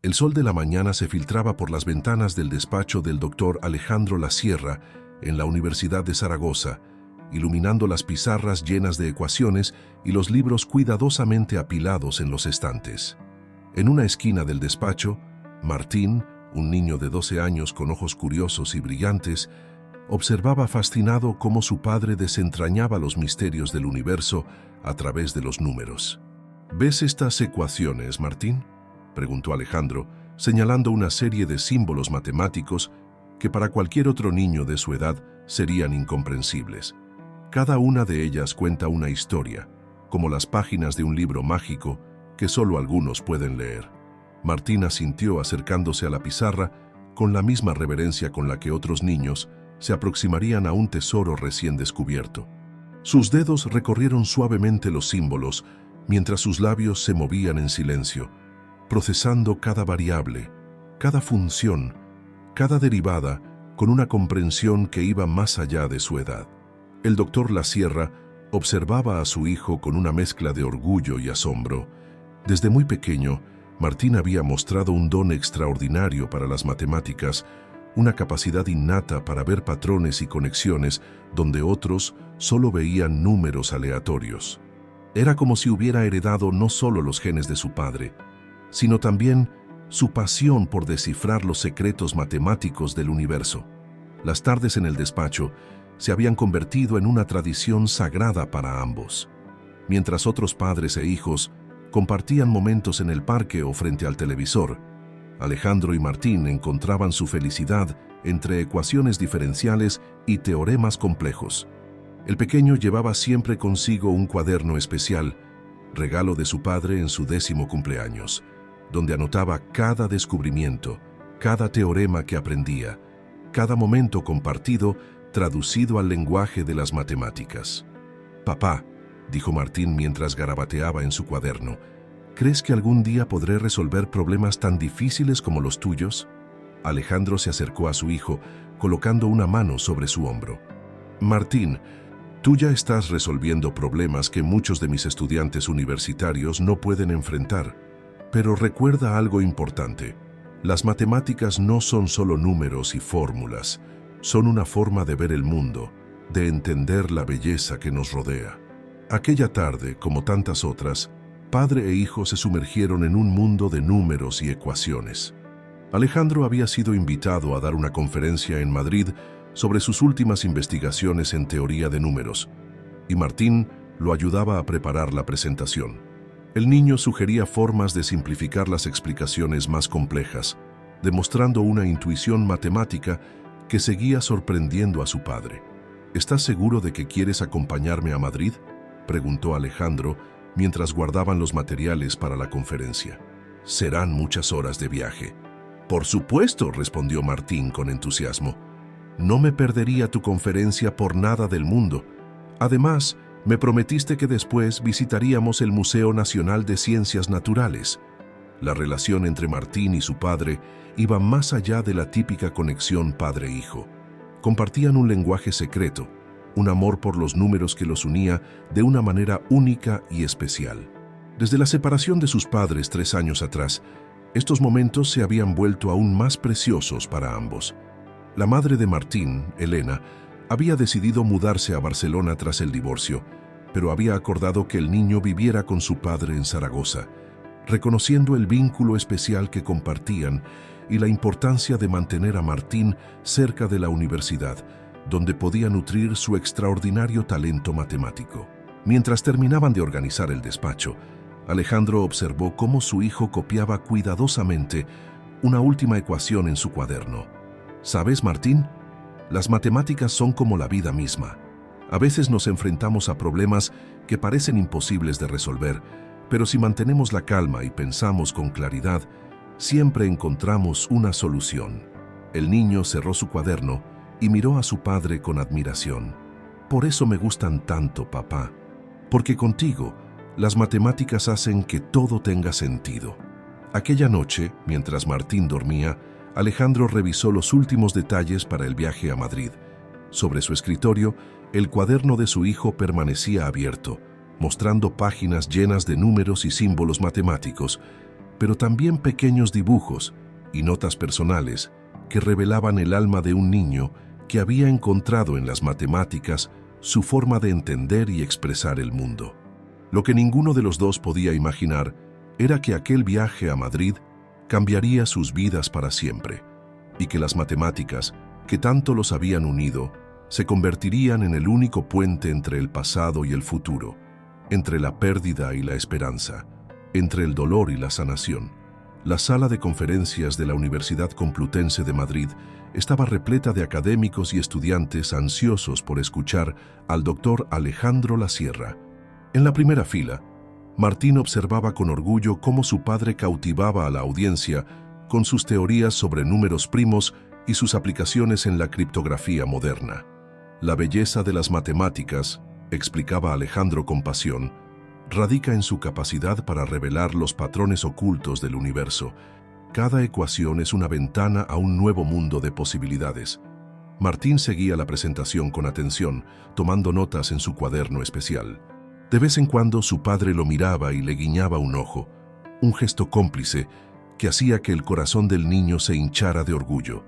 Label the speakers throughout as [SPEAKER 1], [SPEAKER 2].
[SPEAKER 1] El sol de la mañana se filtraba por las ventanas del despacho del doctor Alejandro Lasierra en la Universidad de Zaragoza, iluminando las pizarras llenas de ecuaciones y los libros cuidadosamente apilados en los estantes. En una esquina del despacho, Martín, un niño de 12 años con ojos curiosos y brillantes, observaba fascinado cómo su padre desentrañaba los misterios del universo a través de los números. ¿Ves estas ecuaciones, Martín?, preguntó Alejandro, señalando una serie de símbolos matemáticos que para cualquier otro niño de su edad serían incomprensibles. Cada una de ellas cuenta una historia, como las páginas de un libro mágico que solo algunos pueden leer. Martín asintió acercándose a la pizarra con la misma reverencia con la que otros niños se aproximarían a un tesoro recién descubierto. Sus dedos recorrieron suavemente los símbolos mientras sus labios se movían en silencio, procesando cada variable, cada función, cada derivada con una comprensión que iba más allá de su edad. El doctor Lasierra observaba a su hijo con una mezcla de orgullo y asombro. Desde muy pequeño, Martín había mostrado un don extraordinario para las matemáticas, una capacidad innata para ver patrones y conexiones donde otros solo veían números aleatorios. Era como si hubiera heredado no solo los genes de su padre, sino también su pasión por descifrar los secretos matemáticos del universo. Las tardes en el despacho se habían convertido en una tradición sagrada para ambos. Mientras otros padres e hijos compartían momentos en el parque o frente al televisor, Alejandro y Martín encontraban su felicidad entre ecuaciones diferenciales y teoremas complejos. El pequeño llevaba siempre consigo un cuaderno especial, regalo de su padre en su 10º cumpleaños, donde anotaba cada descubrimiento, cada teorema que aprendía, cada momento compartido traducido al lenguaje de las matemáticas. «Papá», dijo Martín mientras garabateaba en su cuaderno, «¿crees que algún día podré resolver problemas tan difíciles como los tuyos?». Alejandro se acercó a su hijo, colocando una mano sobre su hombro. «Martín, tú ya estás resolviendo problemas que muchos de mis estudiantes universitarios no pueden enfrentar. Pero recuerda algo importante. Las matemáticas no son solo números y fórmulas. Son una forma de ver el mundo, de entender la belleza que nos rodea». Aquella tarde, como tantas otras, padre e hijo se sumergieron en un mundo de números y ecuaciones. Alejandro había sido invitado a dar una conferencia en Madrid sobre sus últimas investigaciones en teoría de números, y Martín lo ayudaba a preparar la presentación. El niño sugería formas de simplificar las explicaciones más complejas, demostrando una intuición matemática que seguía sorprendiendo a su padre. «¿Estás seguro de que quieres acompañarme a Madrid?», preguntó Alejandro mientras guardaban los materiales para la conferencia. «Serán muchas horas de viaje». «Por supuesto», respondió Martín con entusiasmo. «No me perdería tu conferencia por nada del mundo. Además, me prometiste que después visitaríamos el Museo Nacional de Ciencias Naturales». La relación entre Martín y su padre iba más allá de la típica conexión padre-hijo. Compartían un lenguaje secreto, un amor por los números que los unía de una manera única y especial. Desde la separación de sus padres 3 años atrás, estos momentos se habían vuelto aún más preciosos para ambos. La madre de Martín, Elena, había decidido mudarse a Barcelona tras el divorcio, pero había acordado que el niño viviera con su padre en Zaragoza, reconociendo el vínculo especial que compartían y la importancia de mantener a Martín cerca de la universidad, donde podía nutrir su extraordinario talento matemático. Mientras terminaban de organizar el despacho, Alejandro observó cómo su hijo copiaba cuidadosamente una última ecuación en su cuaderno. «¿Sabes, Martín? Las matemáticas son como la vida misma. A veces nos enfrentamos a problemas que parecen imposibles de resolver, pero si mantenemos la calma y pensamos con claridad, siempre encontramos una solución». El niño cerró su cuaderno y miró a su padre con admiración. «Por eso me gustan tanto, papá. Porque contigo, las matemáticas hacen que todo tenga sentido». Aquella noche, mientras Martín dormía, Alejandro revisó los últimos detalles para el viaje a Madrid. Sobre su escritorio, el cuaderno de su hijo permanecía abierto, mostrando páginas llenas de números y símbolos matemáticos, pero también pequeños dibujos y notas personales que revelaban el alma de un niño que había encontrado en las matemáticas su forma de entender y expresar el mundo. Lo que ninguno de los dos podía imaginar era que aquel viaje a Madrid cambiaría sus vidas para siempre, y que las matemáticas, que tanto los habían unido, se convertirían en el único puente entre el pasado y el futuro, entre la pérdida y la esperanza, entre el dolor y la sanación. La sala de conferencias de la Universidad Complutense de Madrid estaba repleta de académicos y estudiantes ansiosos por escuchar al doctor Alejandro Lasierra. En la primera fila, Martín observaba con orgullo cómo su padre cautivaba a la audiencia con sus teorías sobre números primos y sus aplicaciones en la criptografía moderna. La belleza de las matemáticas, explicaba Alejandro con pasión, radica en su capacidad para revelar los patrones ocultos del universo. Cada ecuación es una ventana a un nuevo mundo de posibilidades. Martín seguía la presentación con atención, tomando notas en su cuaderno especial. De vez en cuando su padre lo miraba y le guiñaba un ojo, un gesto cómplice que hacía que el corazón del niño se hinchara de orgullo.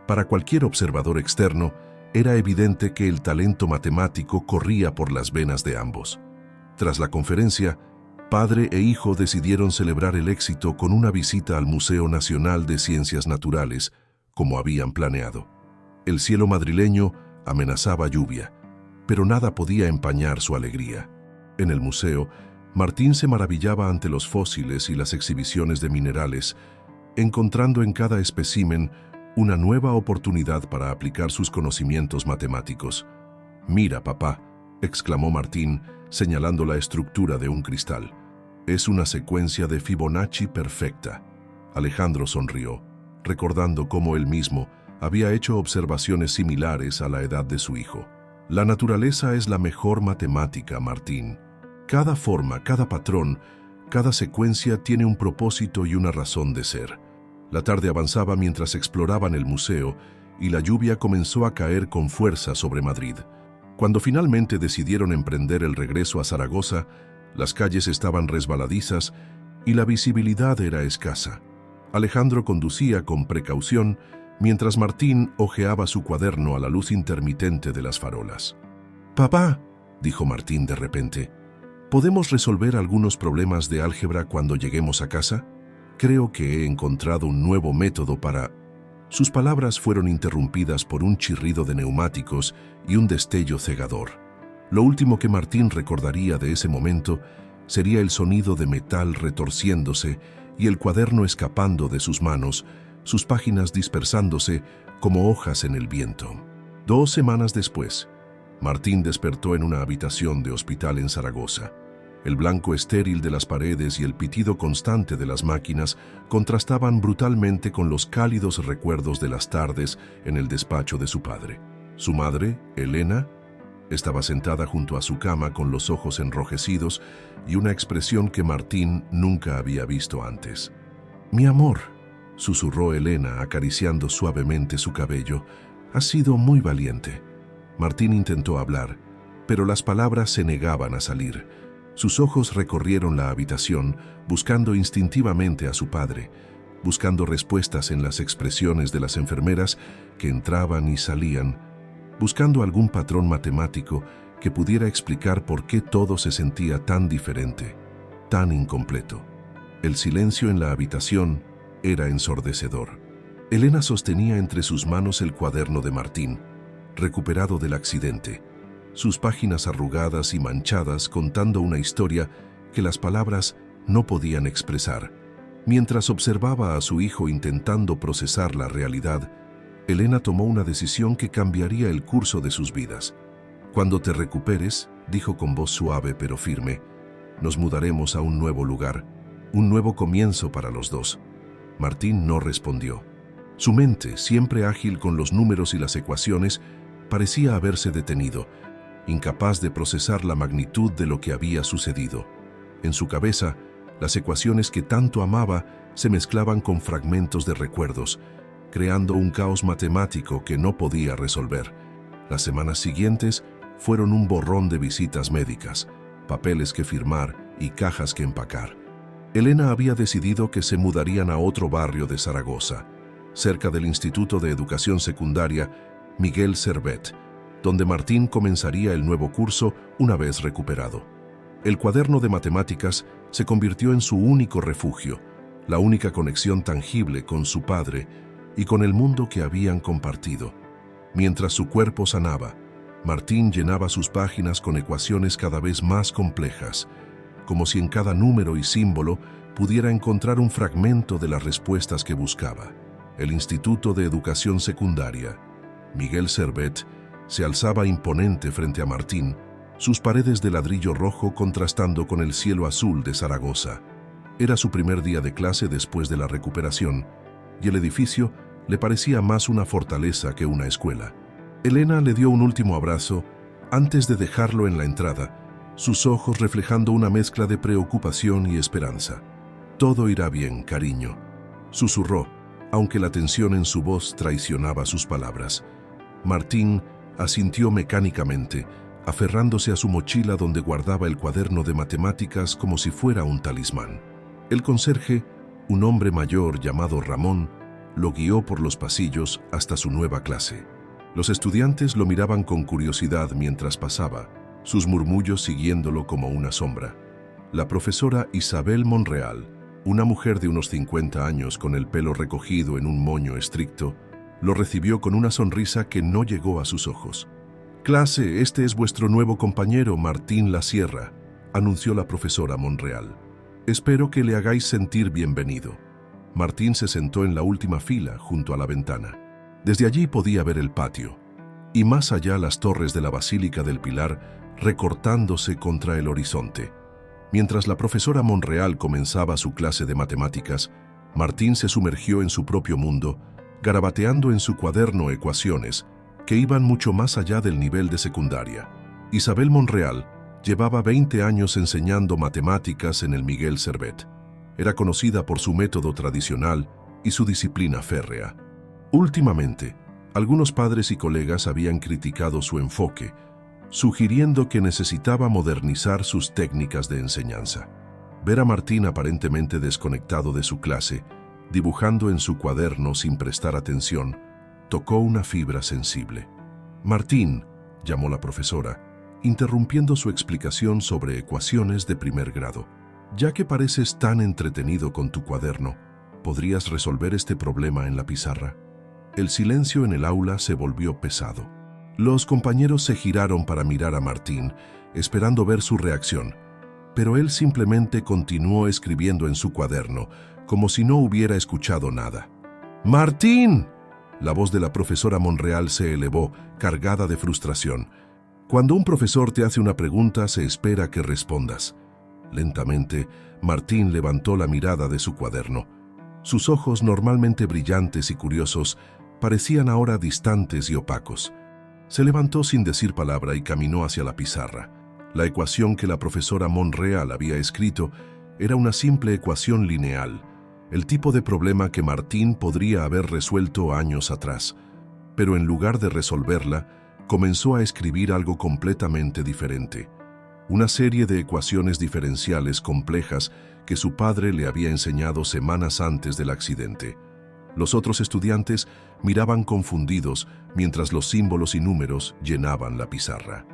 [SPEAKER 1] Para cualquier observador externo, era evidente que el talento matemático corría por las venas de ambos. Tras la conferencia, padre e hijo decidieron celebrar el éxito con una visita al Museo Nacional de Ciencias Naturales, como habían planeado. El cielo madrileño amenazaba lluvia, pero nada podía empañar su alegría. En el museo, Martín se maravillaba ante los fósiles y las exhibiciones de minerales, encontrando en cada espécimen una nueva oportunidad para aplicar sus conocimientos matemáticos. «Mira, papá», exclamó Martín, señalando la estructura de un cristal. «Es una secuencia de Fibonacci perfecta». Alejandro sonrió, recordando cómo él mismo había hecho observaciones similares a la edad de su hijo. «La naturaleza es la mejor matemática, Martín. Cada forma, cada patrón, cada secuencia tiene un propósito y una razón de ser». La tarde avanzaba mientras exploraban el museo y la lluvia comenzó a caer con fuerza sobre Madrid. Cuando finalmente decidieron emprender el regreso a Zaragoza, las calles estaban resbaladizas y la visibilidad era escasa. Alejandro conducía con precaución mientras Martín hojeaba su cuaderno a la luz intermitente de las farolas. «Papá», dijo Martín de repente, «¿podemos resolver algunos problemas de álgebra cuando lleguemos a casa? Creo que he encontrado un nuevo método para...». Sus palabras fueron interrumpidas por un chirrido de neumáticos y un destello cegador. Lo último que Martín recordaría de ese momento sería el sonido de metal retorciéndose y el cuaderno escapando de sus manos, sus páginas dispersándose como hojas en el viento. 2 semanas después, Martín despertó en una habitación de hospital en Zaragoza. El blanco estéril de las paredes y el pitido constante de las máquinas contrastaban brutalmente con los cálidos recuerdos de las tardes en el despacho de su padre. Su madre, Elena, estaba sentada junto a su cama con los ojos enrojecidos y una expresión que Martín nunca había visto antes. «Mi amor», susurró Elena acariciando suavemente su cabello, «has sido muy valiente». Martín intentó hablar, pero las palabras se negaban a salir. Sus ojos recorrieron la habitación, buscando instintivamente a su padre, buscando respuestas en las expresiones de las enfermeras que entraban y salían, buscando algún patrón matemático que pudiera explicar por qué todo se sentía tan diferente, tan incompleto. El silencio en la habitación era ensordecedor. Elena sostenía entre sus manos el cuaderno de Martín, recuperado del accidente, sus páginas arrugadas y manchadas contando una historia que las palabras no podían expresar. Mientras observaba a su hijo intentando procesar la realidad, Elena tomó una decisión que cambiaría el curso de sus vidas. «Cuando te recuperes», dijo con voz suave pero firme, «nos mudaremos a un nuevo lugar, un nuevo comienzo para los dos». Martín no respondió. Su mente, siempre ágil con los números y las ecuaciones, parecía haberse detenido, incapaz de procesar la magnitud de lo que había sucedido. En su cabeza, las ecuaciones que tanto amaba se mezclaban con fragmentos de recuerdos, creando un caos matemático que no podía resolver. Las semanas siguientes fueron un borrón de visitas médicas, papeles que firmar y cajas que empacar. Elena había decidido que se mudarían a otro barrio de Zaragoza, cerca del Instituto de Educación Secundaria Miguel Servet, donde Martín comenzaría el nuevo curso una vez recuperado. El cuaderno de matemáticas se convirtió en su único refugio, la única conexión tangible con su padre y con el mundo que habían compartido. Mientras su cuerpo sanaba, Martín llenaba sus páginas con ecuaciones cada vez más complejas, como si en cada número y símbolo pudiera encontrar un fragmento de las respuestas que buscaba. El Instituto de Educación Secundaria Miguel Servet se alzaba imponente frente a Martín, sus paredes de ladrillo rojo contrastando con el cielo azul de Zaragoza. Era su primer día de clase después de la recuperación, y el edificio le parecía más una fortaleza que una escuela. Elena le dio un último abrazo antes de dejarlo en la entrada, sus ojos reflejando una mezcla de preocupación y esperanza. «Todo irá bien, cariño», susurró, aunque la tensión en su voz traicionaba sus palabras. Martín asintió mecánicamente, aferrándose a su mochila donde guardaba el cuaderno de matemáticas como si fuera un talismán. El conserje, un hombre mayor llamado Ramón, lo guió por los pasillos hasta su nueva clase. Los estudiantes lo miraban con curiosidad mientras pasaba, sus murmullos siguiéndolo como una sombra. La profesora Isabel Monreal, una mujer de unos 50 años con el pelo recogido en un moño estricto, lo recibió con una sonrisa que no llegó a sus ojos. «Clase, este es vuestro nuevo compañero, Martín Lasierra», anunció la profesora Monreal. «Espero que le hagáis sentir bienvenido». Martín se sentó en la última fila, junto a la ventana. Desde allí podía ver el patio, y más allá las torres de la Basílica del Pilar recortándose contra el horizonte. Mientras la profesora Monreal comenzaba su clase de matemáticas, Martín se sumergió en su propio mundo, garabateando en su cuaderno ecuaciones que iban mucho más allá del nivel de secundaria. Isabel Monreal llevaba 20 años enseñando matemáticas en el Miguel Servet. Era conocida por su método tradicional y su disciplina férrea. Últimamente, algunos padres y colegas habían criticado su enfoque, sugiriendo que necesitaba modernizar sus técnicas de enseñanza. Ver a Martín aparentemente desconectado de su clase, dibujando en su cuaderno sin prestar atención, tocó una fibra sensible. «Martín», llamó la profesora, interrumpiendo su explicación sobre ecuaciones de primer grado. «Ya que pareces tan entretenido con tu cuaderno, ¿podrías resolver este problema en la pizarra?» El silencio en el aula se volvió pesado. Los compañeros se giraron para mirar a Martín, esperando ver su reacción, pero él simplemente continuó escribiendo en su cuaderno, como si no hubiera escuchado nada. «¡Martín!», la voz de la profesora Monreal se elevó, cargada de frustración. «Cuando un profesor te hace una pregunta, se espera que respondas». Lentamente, Martín levantó la mirada de su cuaderno. Sus ojos, normalmente brillantes y curiosos, parecían ahora distantes y opacos. Se levantó sin decir palabra y caminó hacia la pizarra. La ecuación que la profesora Monreal había escrito era una simple ecuación lineal, el tipo de problema que Martín podría haber resuelto años atrás. Pero en lugar de resolverla, comenzó a escribir algo completamente diferente. Una serie de ecuaciones diferenciales complejas que su padre le había enseñado semanas antes del accidente. Los otros estudiantes miraban confundidos mientras los símbolos y números llenaban la pizarra.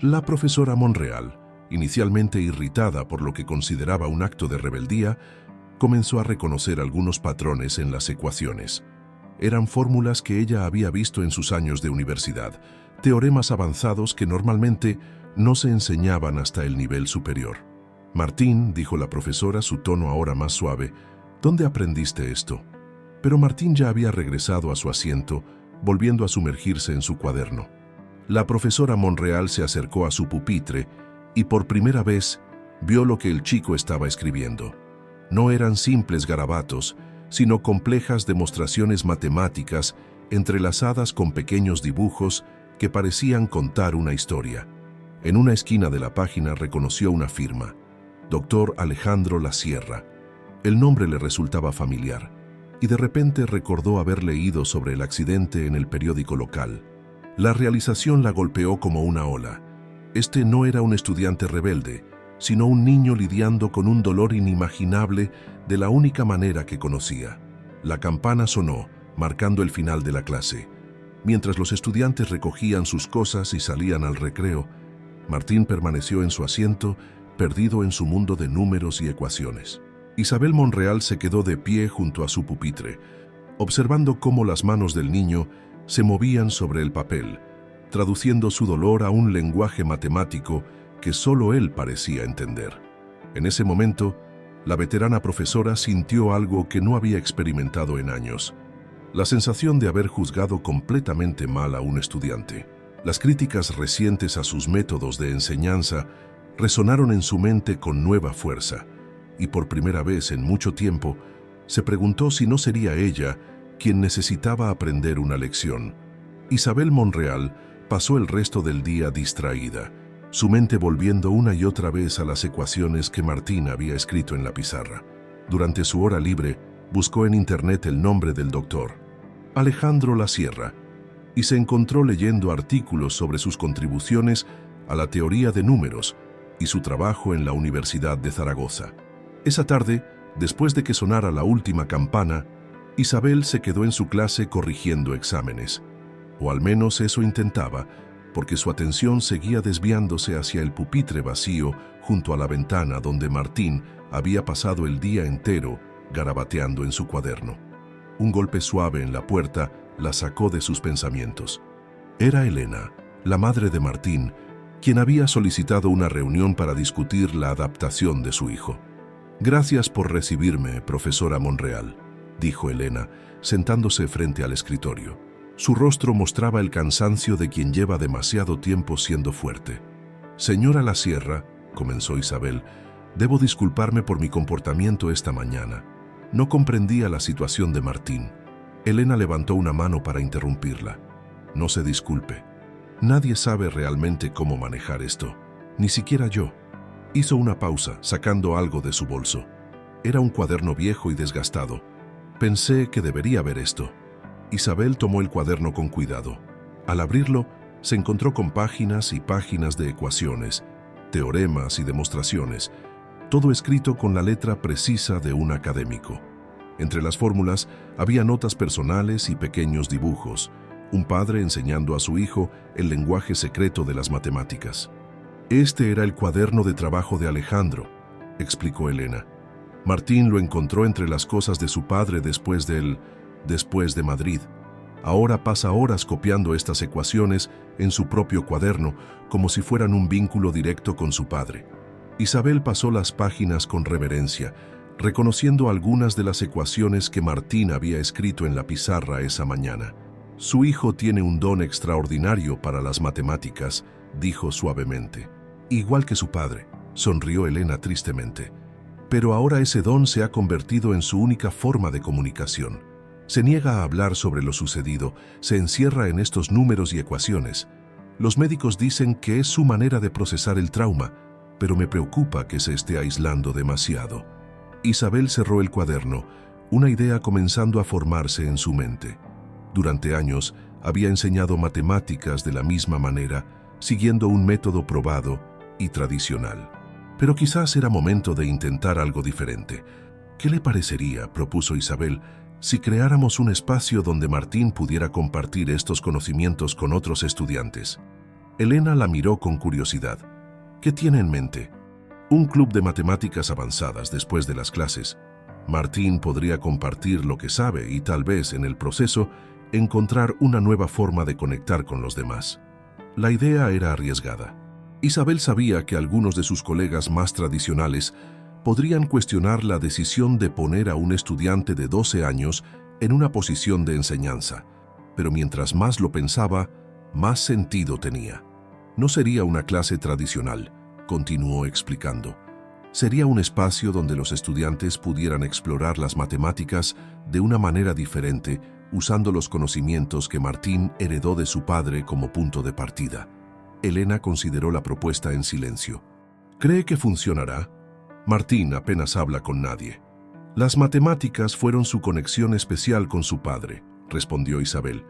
[SPEAKER 1] La profesora Monreal, inicialmente irritada por lo que consideraba un acto de rebeldía, comenzó a reconocer algunos patrones en las ecuaciones. Eran fórmulas que ella había visto en sus años de universidad, teoremas avanzados que normalmente no se enseñaban hasta el nivel superior. «Martín», dijo la profesora, su tono ahora más suave, «¿dónde aprendiste esto?» Pero Martín ya había regresado a su asiento, volviendo a sumergirse en su cuaderno. La profesora Monreal se acercó a su pupitre y por primera vez vio lo que el chico estaba escribiendo. No eran simples garabatos, sino complejas demostraciones matemáticas entrelazadas con pequeños dibujos que parecían contar una historia. En una esquina de la página reconoció una firma, Dr. Alejandro Lasierra. El nombre le resultaba familiar, y de repente recordó haber leído sobre el accidente en el periódico local. La realización la golpeó como una ola. Este no era un estudiante rebelde, sino un niño lidiando con un dolor inimaginable de la única manera que conocía. La campana sonó, marcando el final de la clase. Mientras los estudiantes recogían sus cosas y salían al recreo, Martín permaneció en su asiento, perdido en su mundo de números y ecuaciones. Isabel Monreal se quedó de pie junto a su pupitre, observando cómo las manos del niño se movían sobre el papel, traduciendo su dolor a un lenguaje matemático que solo él parecía entender. En ese momento, la veterana profesora sintió algo que no había experimentado en años: la sensación de haber juzgado completamente mal a un estudiante. Las críticas recientes a sus métodos de enseñanza resonaron en su mente con nueva fuerza, y por primera vez en mucho tiempo se preguntó si no sería ella quien necesitaba aprender una lección. Isabel Monreal pasó el resto del día distraída, su mente volviendo una y otra vez a las ecuaciones que Martín había escrito en la pizarra. Durante su hora libre, buscó en internet el nombre del doctor Alejandro Lasierra y se encontró leyendo artículos sobre sus contribuciones a la teoría de números y su trabajo en la Universidad de Zaragoza. Esa tarde, después de que sonara la última campana, Isabel se quedó en su clase corrigiendo exámenes, o al menos eso intentaba, porque su atención seguía desviándose hacia el pupitre vacío junto a la ventana donde Martín había pasado el día entero garabateando en su cuaderno. Un golpe suave en la puerta la sacó de sus pensamientos. Era Elena, la madre de Martín, quien había solicitado una reunión para discutir la adaptación de su hijo. «Gracias por recibirme, profesora Monreal», dijo Elena, sentándose frente al escritorio. Su rostro mostraba el cansancio de quien lleva demasiado tiempo siendo fuerte. «Señora Lasierra», comenzó Isabel, «debo disculparme por mi comportamiento esta mañana. No comprendía la situación de Martín». Elena levantó una mano para interrumpirla. «No se disculpe. Nadie sabe realmente cómo manejar esto, ni siquiera yo». Hizo una pausa, sacando algo de su bolso. Era un cuaderno viejo y desgastado. «Pensé que debería ver esto». Isabel tomó el cuaderno con cuidado. Al abrirlo, se encontró con páginas y páginas de ecuaciones, teoremas y demostraciones, todo escrito con la letra precisa de un académico. Entre las fórmulas había notas personales y pequeños dibujos, un padre enseñando a su hijo el lenguaje secreto de las matemáticas. «Este era el cuaderno de trabajo de Alejandro», explicó Elena. «Martín lo encontró entre las cosas de su padre después de Madrid. Ahora pasa horas copiando estas ecuaciones en su propio cuaderno, como si fueran un vínculo directo con su padre». Isabel pasó las páginas con reverencia, reconociendo algunas de las ecuaciones que Martín había escrito en la pizarra esa mañana. «Su hijo tiene un don extraordinario para las matemáticas», dijo suavemente. «Igual que su padre», sonrió Elena tristemente. «Pero ahora ese don se ha convertido en su única forma de comunicación. Se niega a hablar sobre lo sucedido, se encierra en estos números y ecuaciones. Los médicos dicen que es su manera de procesar el trauma, pero me preocupa que se esté aislando demasiado». Isabel cerró el cuaderno, una idea comenzando a formarse en su mente. Durante años había enseñado matemáticas de la misma manera, siguiendo un método probado y tradicional. Pero quizás era momento de intentar algo diferente. «¿Qué le parecería?», propuso Isabel, «si creáramos un espacio donde Martín pudiera compartir estos conocimientos con otros estudiantes». Elena la miró con curiosidad. «¿Qué tiene en mente?» «Un club de matemáticas avanzadas después de las clases. Martín podría compartir lo que sabe y tal vez, en el proceso, encontrar una nueva forma de conectar con los demás». La idea era arriesgada. Isabel sabía que algunos de sus colegas más tradicionales podrían cuestionar la decisión de poner a un estudiante de 12 años en una posición de enseñanza, pero mientras más lo pensaba, más sentido tenía. «No sería una clase tradicional», continuó explicando. «Sería un espacio donde los estudiantes pudieran explorar las matemáticas de una manera diferente, usando los conocimientos que Martín heredó de su padre como punto de partida». Elena consideró la propuesta en silencio. «¿Cree que funcionará?» «Martín apenas habla con nadie». «Las matemáticas fueron su conexión especial con su padre», respondió Isabel.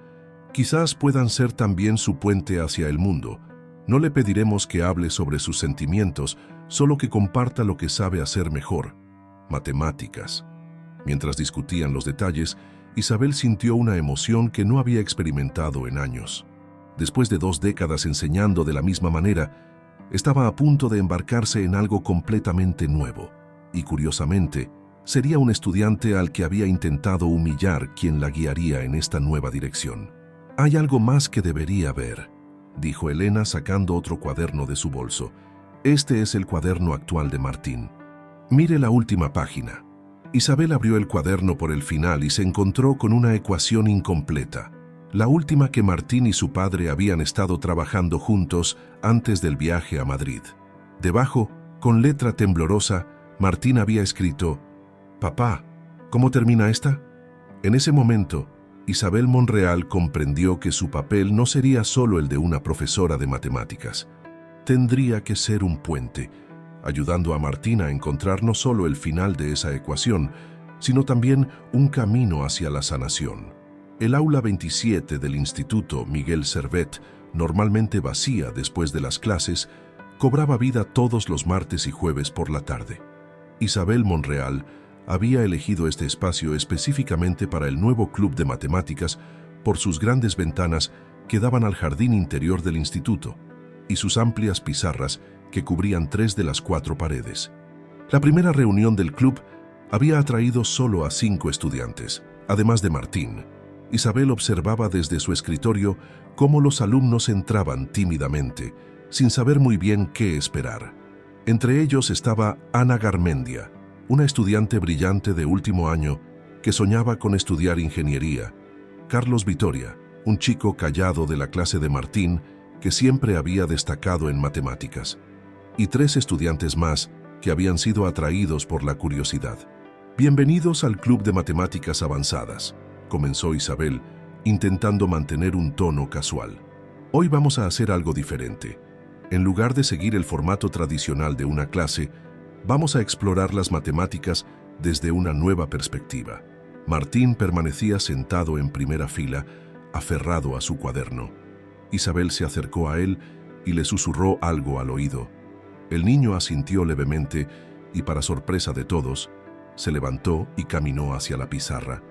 [SPEAKER 1] «Quizás puedan ser también su puente hacia el mundo. No le pediremos que hable sobre sus sentimientos, solo que comparta lo que sabe hacer mejor: matemáticas. Mientras discutían los detalles, Isabel sintió una emoción que no había experimentado en años. Después de 2 décadas enseñando de la misma manera, estaba a punto de embarcarse en algo completamente nuevo. Y curiosamente, sería un estudiante al que había intentado humillar quien la guiaría en esta nueva dirección. «Hay algo más que debería ver», dijo Elena sacando otro cuaderno de su bolso. «Este es el cuaderno actual de Martín. Mire la última página». Isabel abrió el cuaderno por el final y se encontró con una ecuación incompleta, la última que Martín y su padre habían estado trabajando juntos antes del viaje a Madrid. Debajo, con letra temblorosa, Martín había escrito: «Papá, ¿cómo termina esta?». En ese momento, Isabel Monreal comprendió que su papel no sería solo el de una profesora de matemáticas. Tendría que ser un puente, ayudando a Martín a encontrar no solo el final de esa ecuación, sino también un camino hacia la sanación. El aula 27 del Instituto Miguel Servet, normalmente vacía después de las clases, cobraba vida todos los martes y jueves por la tarde. Isabel Monreal había elegido este espacio específicamente para el nuevo club de matemáticas por sus grandes ventanas que daban al jardín interior del instituto y sus amplias pizarras que cubrían 3 de las 4 paredes. La primera reunión del club había atraído solo a 5 estudiantes, además de Martín. Isabel observaba desde su escritorio cómo los alumnos entraban tímidamente, sin saber muy bien qué esperar. Entre ellos estaba Ana Garmendia, una estudiante brillante de último año que soñaba con estudiar ingeniería; Carlos Vitoria, un chico callado de la clase de Martín que siempre había destacado en matemáticas; y 3 estudiantes más que habían sido atraídos por la curiosidad. «Bienvenidos al Club de Matemáticas Avanzadas», comenzó Isabel, intentando mantener un tono casual. «Hoy vamos a hacer algo diferente. En lugar de seguir el formato tradicional de una clase, vamos a explorar las matemáticas desde una nueva perspectiva». Martín permanecía sentado en primera fila, aferrado a su cuaderno. Isabel se acercó a él y le susurró algo al oído. El niño asintió levemente y, para sorpresa de todos, se levantó y caminó hacia la pizarra.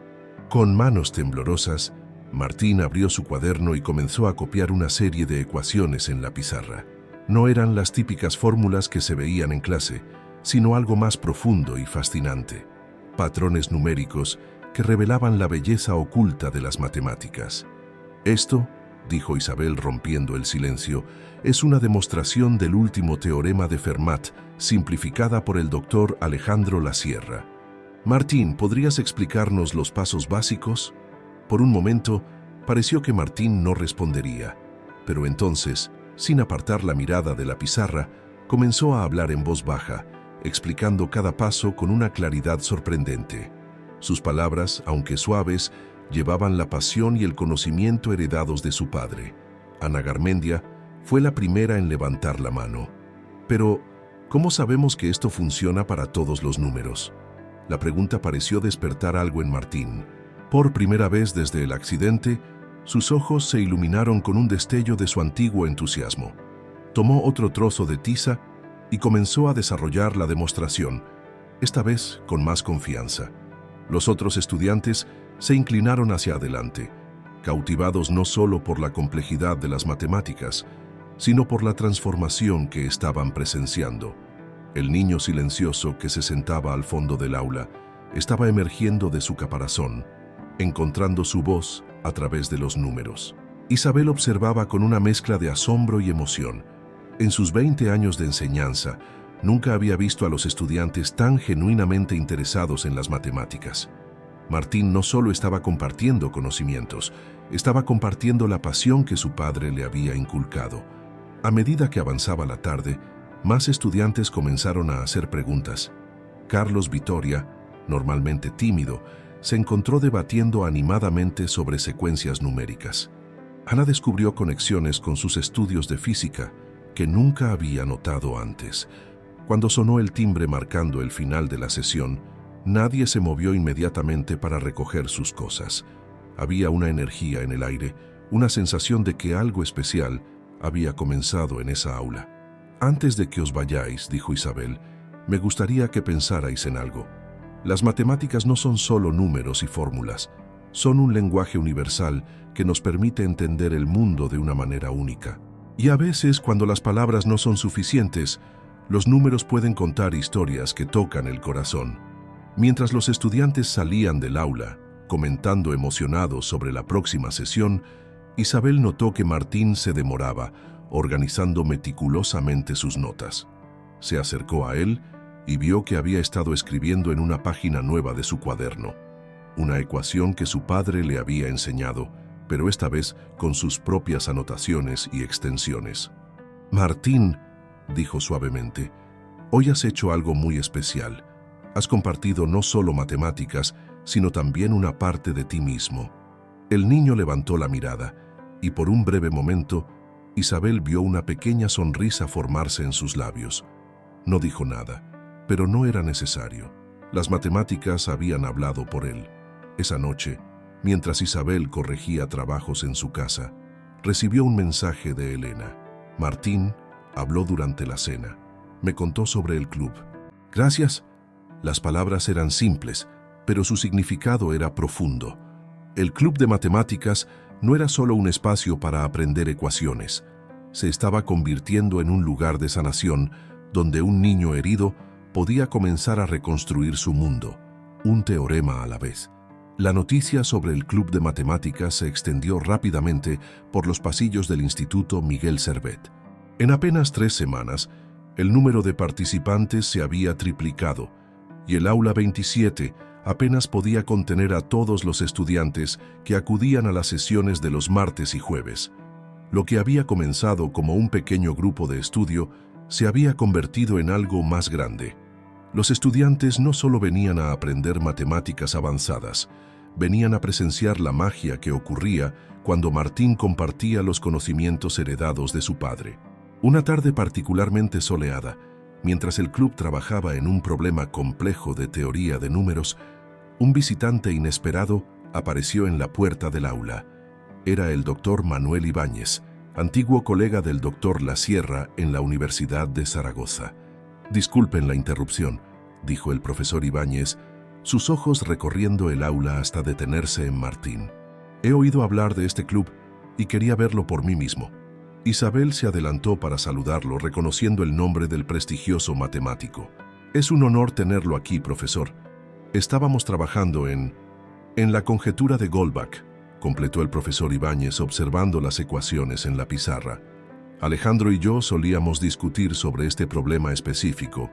[SPEAKER 1] Con manos temblorosas, Martín abrió su cuaderno y comenzó a copiar una serie de ecuaciones en la pizarra. No eran las típicas fórmulas que se veían en clase, sino algo más profundo y fascinante. Patrones numéricos que revelaban la belleza oculta de las matemáticas. «Esto», dijo Isabel rompiendo el silencio, «es una demostración del último teorema de Fermat, simplificada por el doctor Alejandro Lasierra. Martín, ¿podrías explicarnos los pasos básicos?». Por un momento, pareció que Martín no respondería, pero entonces, sin apartar la mirada de la pizarra, comenzó a hablar en voz baja, explicando cada paso con una claridad sorprendente. Sus palabras, aunque suaves, llevaban la pasión y el conocimiento heredados de su padre. Ana Garmendia fue la primera en levantar la mano. «Pero, ¿cómo sabemos que esto funciona para todos los números?». La pregunta pareció despertar algo en Martín. Por primera vez desde el accidente, sus ojos se iluminaron con un destello de su antiguo entusiasmo. Tomó otro trozo de tiza y comenzó a desarrollar la demostración, esta vez con más confianza. Los otros estudiantes se inclinaron hacia adelante, cautivados no solo por la complejidad de las matemáticas, sino por la transformación que estaban presenciando. El niño silencioso que se sentaba al fondo del aula estaba emergiendo de su caparazón, encontrando su voz a través de los números. Isabel observaba con una mezcla de asombro y emoción. En sus 20 años de enseñanza, nunca había visto a los estudiantes tan genuinamente interesados en las matemáticas. Martín no solo estaba compartiendo conocimientos, estaba compartiendo la pasión que su padre le había inculcado. A medida que avanzaba la tarde, más estudiantes comenzaron a hacer preguntas. Carlos Vitoria, normalmente tímido, se encontró debatiendo animadamente sobre secuencias numéricas. Ana descubrió conexiones con sus estudios de física que nunca había notado antes. Cuando sonó el timbre marcando el final de la sesión, nadie se movió inmediatamente para recoger sus cosas. Había una energía en el aire, una sensación de que algo especial había comenzado en esa aula. Antes de que os vayáis, dijo Isabel, me gustaría que pensarais en algo. Las matemáticas no son solo números y fórmulas, son un lenguaje universal que nos permite entender el mundo de una manera única. Y a veces, cuando las palabras no son suficientes, los números pueden contar historias que tocan el corazón. Mientras los estudiantes salían del aula, comentando emocionados sobre la próxima sesión, Isabel notó que Martín se demoraba, organizando meticulosamente sus notas. Se acercó a él y vio que había estado escribiendo en una página nueva de su cuaderno, una ecuación que su padre le había enseñado, pero esta vez con sus propias anotaciones y extensiones. Martín, dijo suavemente, hoy has hecho algo muy especial. Has compartido no solo matemáticas, sino también una parte de ti mismo. El niño levantó la mirada, y por un breve momento, Isabel vio una pequeña sonrisa formarse en sus labios. No dijo nada, pero no era necesario. Las matemáticas habían hablado por él. Esa noche, mientras Isabel corregía trabajos en su casa, recibió un mensaje de Elena. Martín habló durante la cena. Me contó sobre el club. Gracias. Las palabras eran simples, pero su significado era profundo. El club de matemáticas no era solo un espacio para aprender ecuaciones. Se estaba convirtiendo en un lugar de sanación donde un niño herido podía comenzar a reconstruir su mundo, un teorema a la vez. La noticia sobre el club de matemáticas se extendió rápidamente por los pasillos del Instituto Miguel Servet. En apenas 3 semanas, el número de participantes se había triplicado y el aula 27 apenas podía contener a todos los estudiantes que acudían a las sesiones de los martes y jueves. Lo que había comenzado como un pequeño grupo de estudio se había convertido en algo más grande. Los estudiantes no solo venían a aprender matemáticas avanzadas, venían a presenciar la magia que ocurría cuando Martín compartía los conocimientos heredados de su padre. Una tarde particularmente soleada, mientras el club trabajaba en un problema complejo de teoría de números, un visitante inesperado apareció en la puerta del aula. Era el doctor Manuel Ibáñez, antiguo colega del doctor Lasierra en la Universidad de Zaragoza. Disculpen la interrupción, dijo el profesor Ibáñez, sus ojos recorriendo el aula hasta detenerse en Martín. He oído hablar de este club y quería verlo por mí mismo. Isabel se adelantó para saludarlo, reconociendo el nombre del prestigioso matemático. Es un honor tenerlo aquí, profesor. Estábamos trabajando en la conjetura de Goldbach, completó el profesor Ibáñez observando las ecuaciones en la pizarra. Alejandro y yo solíamos discutir sobre este problema específico.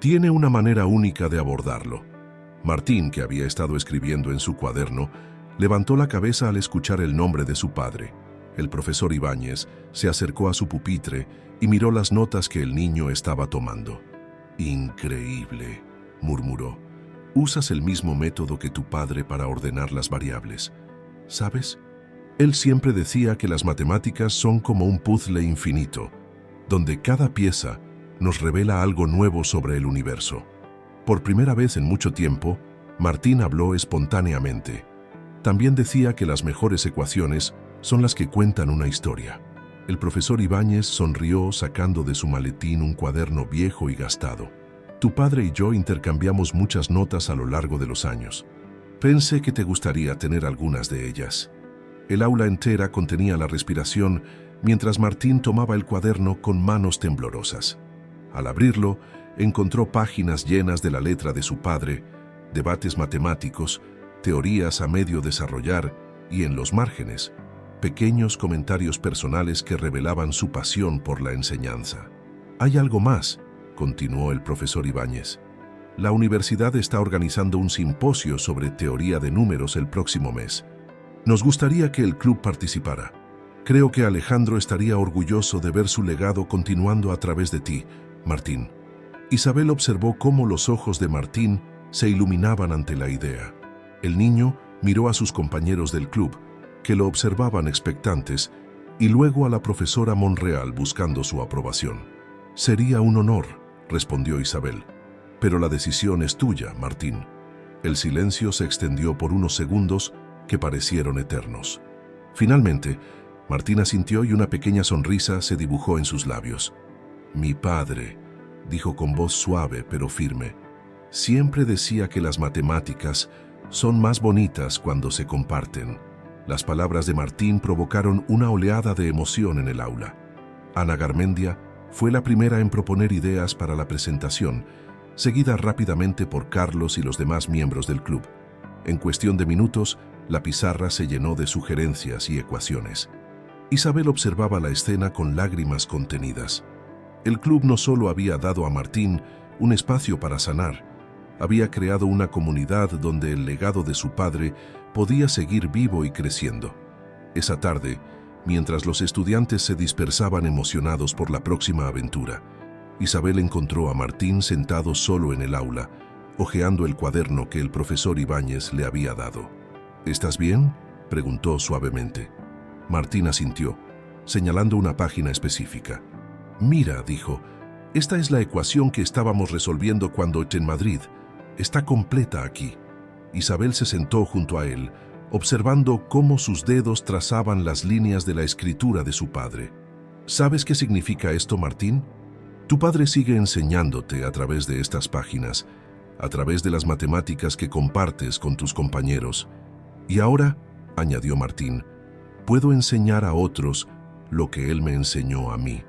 [SPEAKER 1] Tiene una manera única de abordarlo. Martín, que había estado escribiendo en su cuaderno, levantó la cabeza al escuchar el nombre de su padre. El profesor Ibáñez se acercó a su pupitre y miró las notas que el niño estaba tomando. Increíble, murmuró. Usas el mismo método que tu padre para ordenar las variables. ¿Sabes? Él siempre decía que las matemáticas son como un puzzle infinito, donde cada pieza nos revela algo nuevo sobre el universo. Por primera vez en mucho tiempo, Martín habló espontáneamente. También decía que las mejores ecuaciones son las que cuentan una historia. El profesor Ibáñez sonrió sacando de su maletín un cuaderno viejo y gastado. Tu padre y yo intercambiamos muchas notas a lo largo de los años. Pensé que te gustaría tener algunas de ellas. El aula entera contenía la respiración mientras Martín tomaba el cuaderno con manos temblorosas. Al abrirlo, encontró páginas llenas de la letra de su padre, debates matemáticos, teorías a medio desarrollar y en los márgenes, pequeños comentarios personales que revelaban su pasión por la enseñanza. Hay algo más, continuó el profesor Ibáñez. La universidad está organizando un simposio sobre teoría de números el próximo mes. Nos gustaría que el club participara. Creo que Alejandro estaría orgulloso de ver su legado continuando a través de ti, Martín. Isabel observó cómo los ojos de Martín se iluminaban ante la idea. El niño miró a sus compañeros del club, que lo observaban expectantes, y luego a la profesora Monreal buscando su aprobación. Sería un honor, respondió Isabel. Pero la decisión es tuya, Martín. El silencio se extendió por unos segundos que parecieron eternos. Finalmente, Martín asintió y una pequeña sonrisa se dibujó en sus labios. Mi padre, dijo con voz suave pero firme, siempre decía que las matemáticas son más bonitas cuando se comparten. Las palabras de Martín provocaron una oleada de emoción en el aula. Ana Garmendia fue la primera en proponer ideas para la presentación, seguida rápidamente por Carlos y los demás miembros del club. En cuestión de minutos, la pizarra se llenó de sugerencias y ecuaciones. Isabel observaba la escena con lágrimas contenidas. El club no solo había dado a Martín un espacio para sanar, había creado una comunidad donde el legado de su padre podía seguir vivo y creciendo. Esa tarde, mientras los estudiantes se dispersaban emocionados por la próxima aventura, Isabel encontró a Martín sentado solo en el aula, hojeando el cuaderno que el profesor Ibáñez le había dado. ¿Estás bien?, preguntó suavemente. Martín asintió, señalando una página específica. Mira, dijo, esta es la ecuación que estábamos resolviendo cuando en Madrid. Está completa aquí. Isabel se sentó junto a él, observando cómo sus dedos trazaban las líneas de la escritura de su padre. ¿Sabes qué significa esto, Martín? Tu padre sigue enseñándote a través de estas páginas, a través de las matemáticas que compartes con tus compañeros. Y ahora, añadió Martín, puedo enseñar a otros lo que él me enseñó a mí.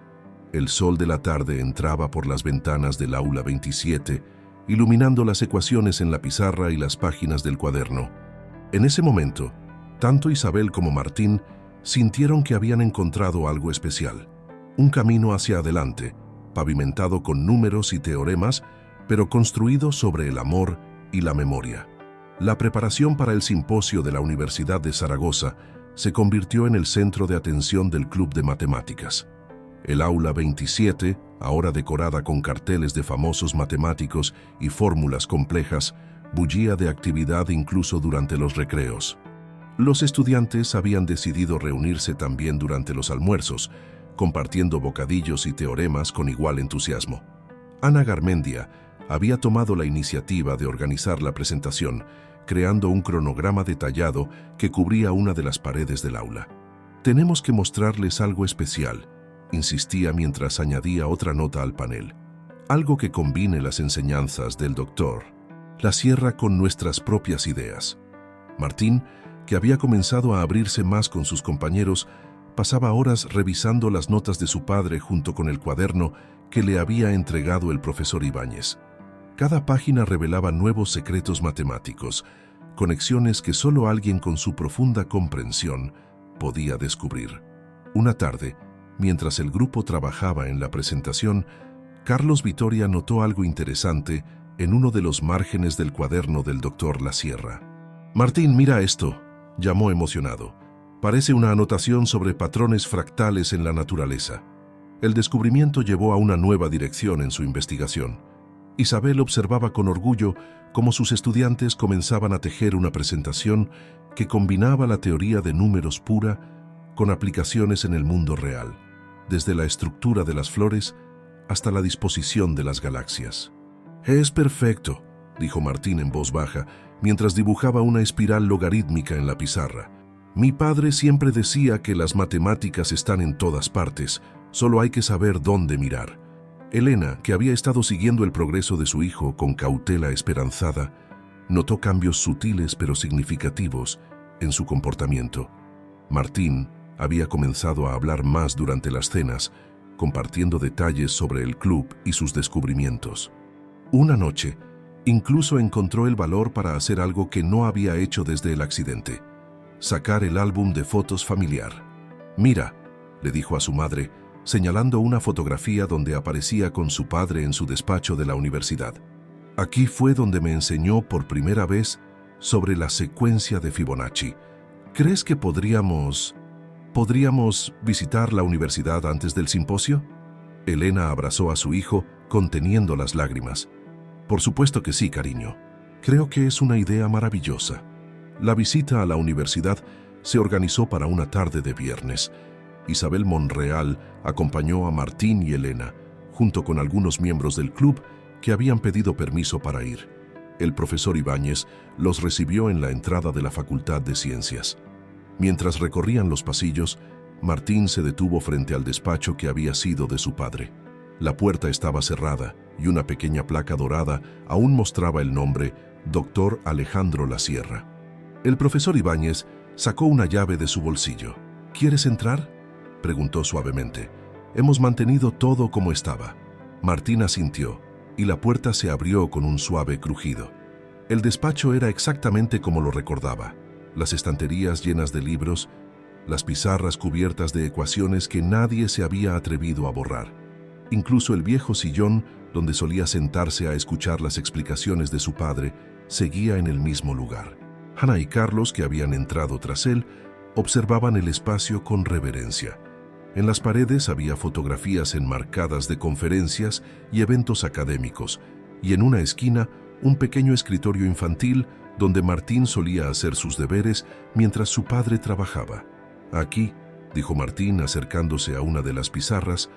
[SPEAKER 1] El sol de la tarde entraba por las ventanas del aula 27, iluminando las ecuaciones en la pizarra y las páginas del cuaderno. En ese momento, tanto Isabel como Martín sintieron que habían encontrado algo especial. Un camino hacia adelante, pavimentado con números y teoremas, pero construido sobre el amor y la memoria. La preparación para el simposio de la Universidad de Zaragoza se convirtió en el centro de atención del Club de Matemáticas. El aula 27, ahora decorada con carteles de famosos matemáticos y fórmulas complejas, bullía de actividad incluso durante los recreos. Los estudiantes habían decidido reunirse también durante los almuerzos, compartiendo bocadillos y teoremas con igual entusiasmo. Ana Garmendia había tomado la iniciativa de organizar la presentación, creando un cronograma detallado que cubría una de las paredes del aula. Tenemos que mostrarles algo especial, insistía mientras añadía otra nota al panel. Algo que combine las enseñanzas del doctor La Sierra con nuestras propias ideas. Martín, que había comenzado a abrirse más con sus compañeros, pasaba horas revisando las notas de su padre junto con el cuaderno que le había entregado el profesor Ibáñez. Cada página revelaba nuevos secretos matemáticos, conexiones que solo alguien con su profunda comprensión podía descubrir. Una tarde, mientras el grupo trabajaba en la presentación, Carlos Vitoria notó algo interesante en uno de los márgenes del cuaderno del doctor La Sierra. «Martín, mira esto», llamó emocionado. «Parece una anotación sobre patrones fractales en la naturaleza». El descubrimiento llevó a una nueva dirección en su investigación. Isabel observaba con orgullo cómo sus estudiantes comenzaban a tejer una presentación que combinaba la teoría de números pura con aplicaciones en el mundo real, desde la estructura de las flores hasta la disposición de las galaxias. «Es perfecto», dijo Martín en voz baja, mientras dibujaba una espiral logarítmica en la pizarra. «Mi padre siempre decía que las matemáticas están en todas partes, solo hay que saber dónde mirar». Elena, que había estado siguiendo el progreso de su hijo con cautela esperanzada, notó cambios sutiles pero significativos en su comportamiento. Martín había comenzado a hablar más durante las cenas, compartiendo detalles sobre el club y sus descubrimientos. Una noche, incluso encontró el valor para hacer algo que no había hecho desde el accidente: sacar el álbum de fotos familiar. «Mira», le dijo a su madre, señalando una fotografía donde aparecía con su padre en su despacho de la universidad. «Aquí fue donde me enseñó por primera vez sobre la secuencia de Fibonacci. ¿Crees que podríamos visitar la universidad antes del simposio?» Elena abrazó a su hijo, conteniendo las lágrimas. «Por supuesto que sí, cariño. Creo que es una idea maravillosa». La visita a la universidad se organizó para una tarde de viernes. Isabel Monreal acompañó a Martín y Elena, junto con algunos miembros del club que habían pedido permiso para ir. El profesor Ibáñez los recibió en la entrada de la Facultad de Ciencias. Mientras recorrían los pasillos, Martín se detuvo frente al despacho que había sido de su padre. La puerta estaba cerrada y una pequeña placa dorada aún mostraba el nombre Dr. Alejandro Lasierra. El profesor Ibáñez sacó una llave de su bolsillo. ¿Quieres entrar?, preguntó suavemente. Hemos mantenido todo como estaba. Martín asintió y la puerta se abrió con un suave crujido. El despacho era exactamente como lo recordaba. Las estanterías llenas de libros, las pizarras cubiertas de ecuaciones que nadie se había atrevido a borrar. Incluso el viejo sillón donde solía sentarse a escuchar las explicaciones de su padre seguía en el mismo lugar. Ana y Carlos, que habían entrado tras él, observaban el espacio con reverencia. En las paredes había fotografías enmarcadas de conferencias y eventos académicos, y en una esquina un pequeño escritorio infantil donde Martín solía hacer sus deberes mientras su padre trabajaba. Aquí, dijo Martín acercándose a una de las pizarras,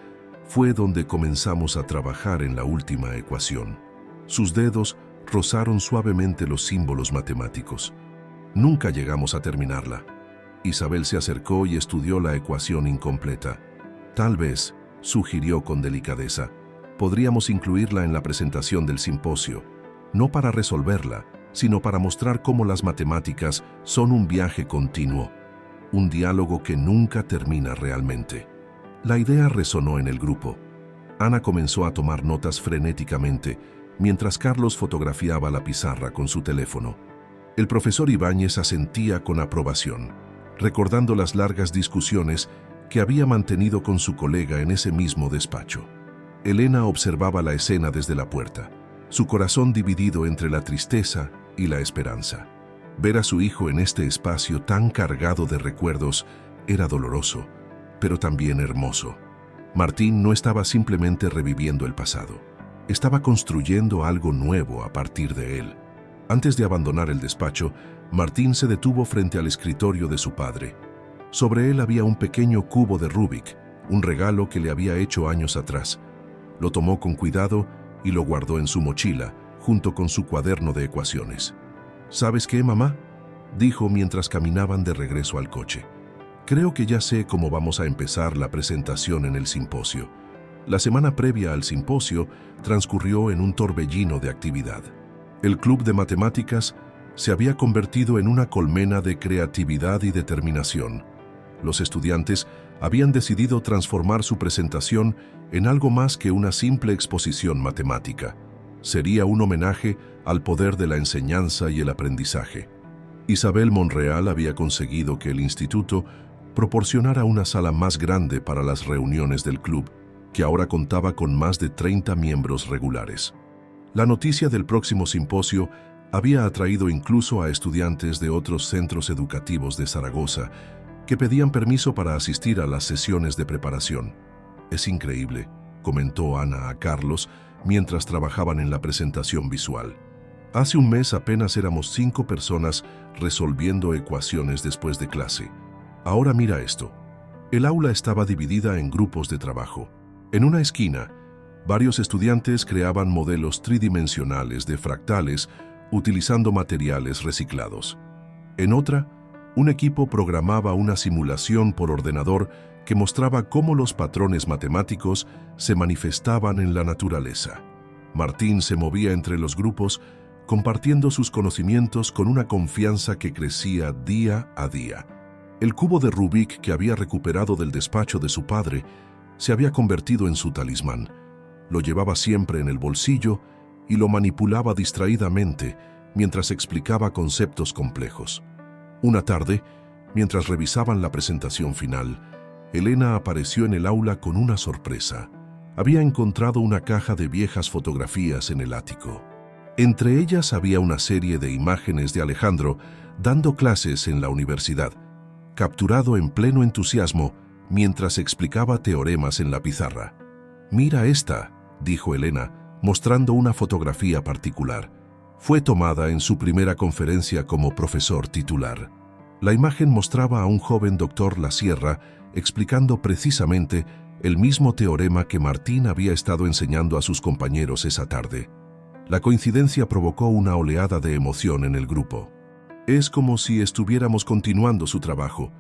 [SPEAKER 1] fue donde comenzamos a trabajar en la última ecuación. Sus dedos rozaron suavemente los símbolos matemáticos. Nunca llegamos a terminarla. Isabel se acercó y estudió la ecuación incompleta. Tal vez, sugirió con delicadeza, podríamos incluirla en la presentación del simposio, no para resolverla, sino para mostrar cómo las matemáticas son un viaje continuo, un diálogo que nunca termina realmente. La idea resonó en el grupo. Ana comenzó a tomar notas frenéticamente, mientras Carlos fotografiaba la pizarra con su teléfono. El profesor Ibáñez asentía con aprobación, recordando las largas discusiones que había mantenido con su colega en ese mismo despacho. Elena observaba la escena desde la puerta, su corazón dividido entre la tristeza y la esperanza. Ver a su hijo en este espacio tan cargado de recuerdos era doloroso, pero también hermoso. Martín no estaba simplemente reviviendo el pasado, estaba construyendo algo nuevo a partir de él. Antes de abandonar el despacho, Martín se detuvo frente al escritorio de su padre. Sobre él había un pequeño cubo de Rubik, un regalo que le había hecho años atrás. Lo tomó con cuidado y lo guardó en su mochila, junto con su cuaderno de ecuaciones. ¿Sabes qué, mamá?, dijo mientras caminaban de regreso al coche. Creo que ya sé cómo vamos a empezar la presentación en el simposio. La semana previa al simposio transcurrió en un torbellino de actividad. El club de matemáticas se había convertido en una colmena de creatividad y determinación. Los estudiantes habían decidido transformar su presentación en algo más que una simple exposición matemática. Sería un homenaje al poder de la enseñanza y el aprendizaje. Isabel Monreal había conseguido que el instituto proporcionara una sala más grande para las reuniones del club, que ahora contaba con más de 30 miembros regulares. La noticia del próximo simposio había atraído incluso a estudiantes de otros centros educativos de Zaragoza que pedían permiso para asistir a las sesiones de preparación. «Es increíble», comentó Ana a Carlos mientras trabajaban en la presentación visual. «Hace un mes apenas éramos 5 personas resolviendo ecuaciones después de clase. Ahora mira esto». El aula estaba dividida en grupos de trabajo. En una esquina, varios estudiantes creaban modelos tridimensionales de fractales utilizando materiales reciclados. En otra, un equipo programaba una simulación por ordenador que mostraba cómo los patrones matemáticos se manifestaban en la naturaleza. Martín se movía entre los grupos, compartiendo sus conocimientos con una confianza que crecía día a día. El cubo de Rubik que había recuperado del despacho de su padre se había convertido en su talismán. Lo llevaba siempre en el bolsillo y lo manipulaba distraídamente mientras explicaba conceptos complejos. Una tarde, mientras revisaban la presentación final, Elena apareció en el aula con una sorpresa. Había encontrado una caja de viejas fotografías en el ático. Entre ellas había una serie de imágenes de Alejandro dando clases en la universidad, capturado en pleno entusiasmo mientras explicaba teoremas en la pizarra. «Mira esta», dijo Elena, mostrando una fotografía particular. Fue tomada en su primera conferencia como profesor titular. La imagen mostraba a un joven doctor Lasierra explicando precisamente el mismo teorema que Martín había estado enseñando a sus compañeros esa tarde. La coincidencia provocó una oleada de emoción en el grupo. «Es como si estuviéramos continuando su trabajo»,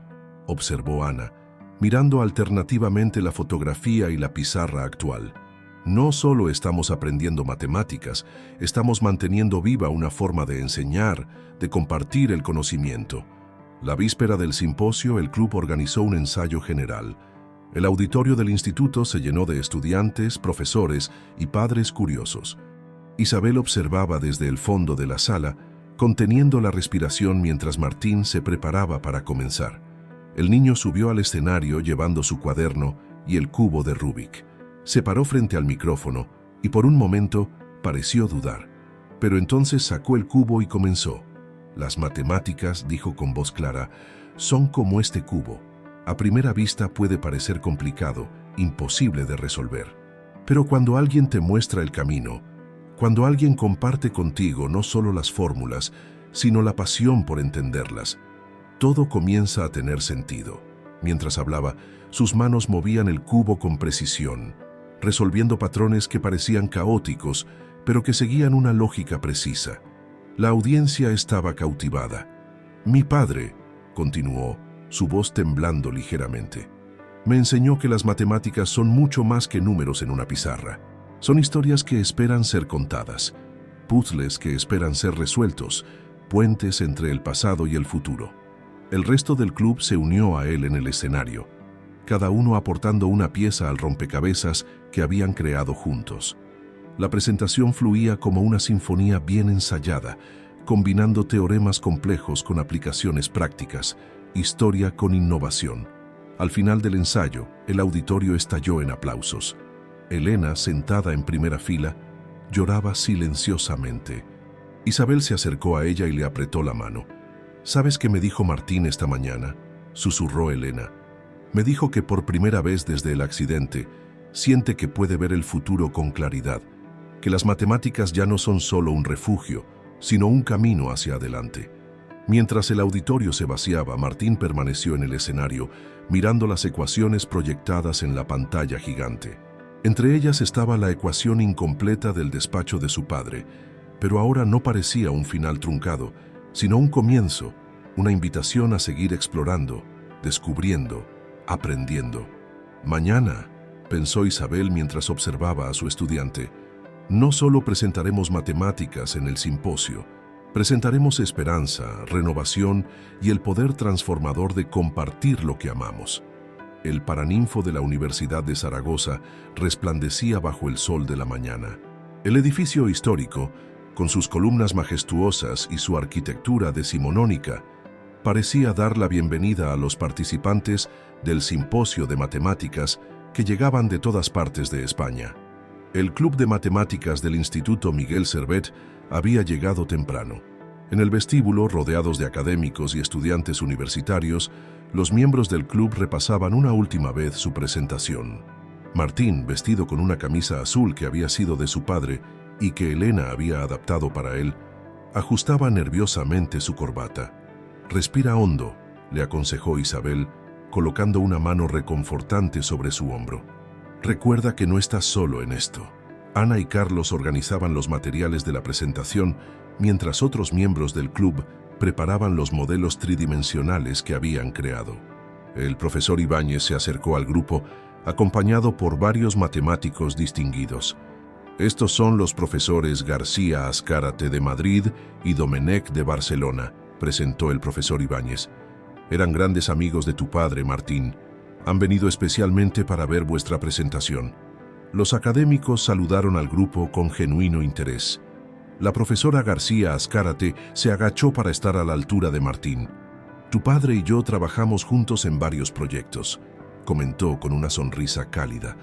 [SPEAKER 1] observó Ana, mirando alternativamente la fotografía y la pizarra actual. No solo estamos aprendiendo matemáticas, estamos manteniendo viva una forma de enseñar, de compartir el conocimiento. La víspera del simposio, el club organizó un ensayo general. El auditorio del instituto se llenó de estudiantes, profesores y padres curiosos. Isabel observaba desde el fondo de la sala, conteniendo la respiración mientras Martín se preparaba para comenzar. El niño subió al escenario llevando su cuaderno y el cubo de Rubik. Se paró frente al micrófono y por un momento pareció dudar. Pero entonces sacó el cubo y comenzó. Las matemáticas, dijo con voz clara, son como este cubo. A primera vista puede parecer complicado, imposible de resolver. Pero cuando alguien te muestra el camino, cuando alguien comparte contigo no solo las fórmulas, sino la pasión por entenderlas, todo comienza a tener sentido. Mientras hablaba, sus manos movían el cubo con precisión, resolviendo patrones que parecían caóticos, pero que seguían una lógica precisa. La audiencia estaba cautivada. Mi padre, continuó, su voz temblando ligeramente, me enseñó que las matemáticas son mucho más que números en una pizarra. Son historias que esperan ser contadas, puzzles que esperan ser resueltos, puentes entre el pasado y el futuro. El resto del club se unió a él en el escenario, cada uno aportando una pieza al rompecabezas que habían creado juntos. La presentación fluía como una sinfonía bien ensayada, combinando teoremas complejos con aplicaciones prácticas, historia con innovación. Al final del ensayo, el auditorio estalló en aplausos. Elena, sentada en primera fila, lloraba silenciosamente. Isabel se acercó a ella y le apretó la mano. ¿Sabes qué me dijo Martín esta mañana?, susurró Elena. Me dijo que por primera vez desde el accidente, siente que puede ver el futuro con claridad, que las matemáticas ya no son solo un refugio, sino un camino hacia adelante. Mientras el auditorio se vaciaba, Martín permaneció en el escenario, mirando las ecuaciones proyectadas en la pantalla gigante. Entre ellas estaba la ecuación incompleta del despacho de su padre, pero ahora no parecía un final truncado, sino un comienzo, una invitación a seguir explorando, descubriendo, aprendiendo. Mañana, pensó Isabel mientras observaba a su estudiante, no solo presentaremos matemáticas en el simposio, presentaremos esperanza, renovación y el poder transformador de compartir lo que amamos. El paraninfo de la Universidad de Zaragoza resplandecía bajo el sol de la mañana. El edificio histórico, con sus columnas majestuosas y su arquitectura decimonónica, parecía dar la bienvenida a los participantes del simposio de matemáticas que llegaban de todas partes de España. El Club de Matemáticas del Instituto Miguel Servet había llegado temprano. En el vestíbulo, rodeados de académicos y estudiantes universitarios, los miembros del club repasaban una última vez su presentación. Martín, vestido con una camisa azul que había sido de su padre y que Elena había adaptado para él, ajustaba nerviosamente su corbata. «Respira hondo», le aconsejó Isabel, colocando una mano reconfortante sobre su hombro. «Recuerda que no estás solo en esto». Ana y Carlos organizaban los materiales de la presentación, mientras otros miembros del club preparaban los modelos tridimensionales que habían creado. El profesor Ibáñez se acercó al grupo, acompañado por varios matemáticos distinguidos. Estos son los profesores García Azcárate de Madrid y Domenech de Barcelona, presentó el profesor Ibáñez. Eran grandes amigos de tu padre, Martín. Han venido especialmente para ver vuestra presentación. Los académicos saludaron al grupo con genuino interés. La profesora García Azcárate se agachó para estar a la altura de Martín. Tu padre y yo trabajamos juntos en varios proyectos, comentó con una sonrisa cálida.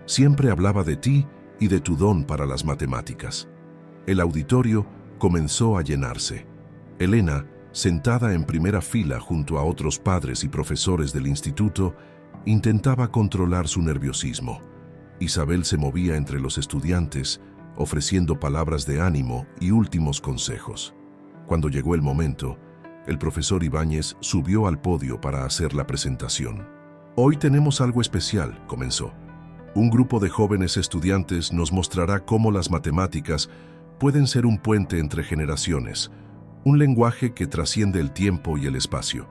[SPEAKER 1] Siempre hablaba de ti y de tu don para las matemáticas. El auditorio comenzó a llenarse. Elena, sentada en primera fila junto a otros padres y profesores del instituto, intentaba controlar su nerviosismo. Isabel se movía entre los estudiantes, ofreciendo palabras de ánimo y últimos consejos. Cuando llegó el momento, el profesor Ibáñez subió al podio para hacer la presentación. Hoy tenemos algo especial, comenzó. Un grupo de jóvenes estudiantes nos mostrará cómo las matemáticas pueden ser un puente entre generaciones, un lenguaje que trasciende el tiempo y el espacio.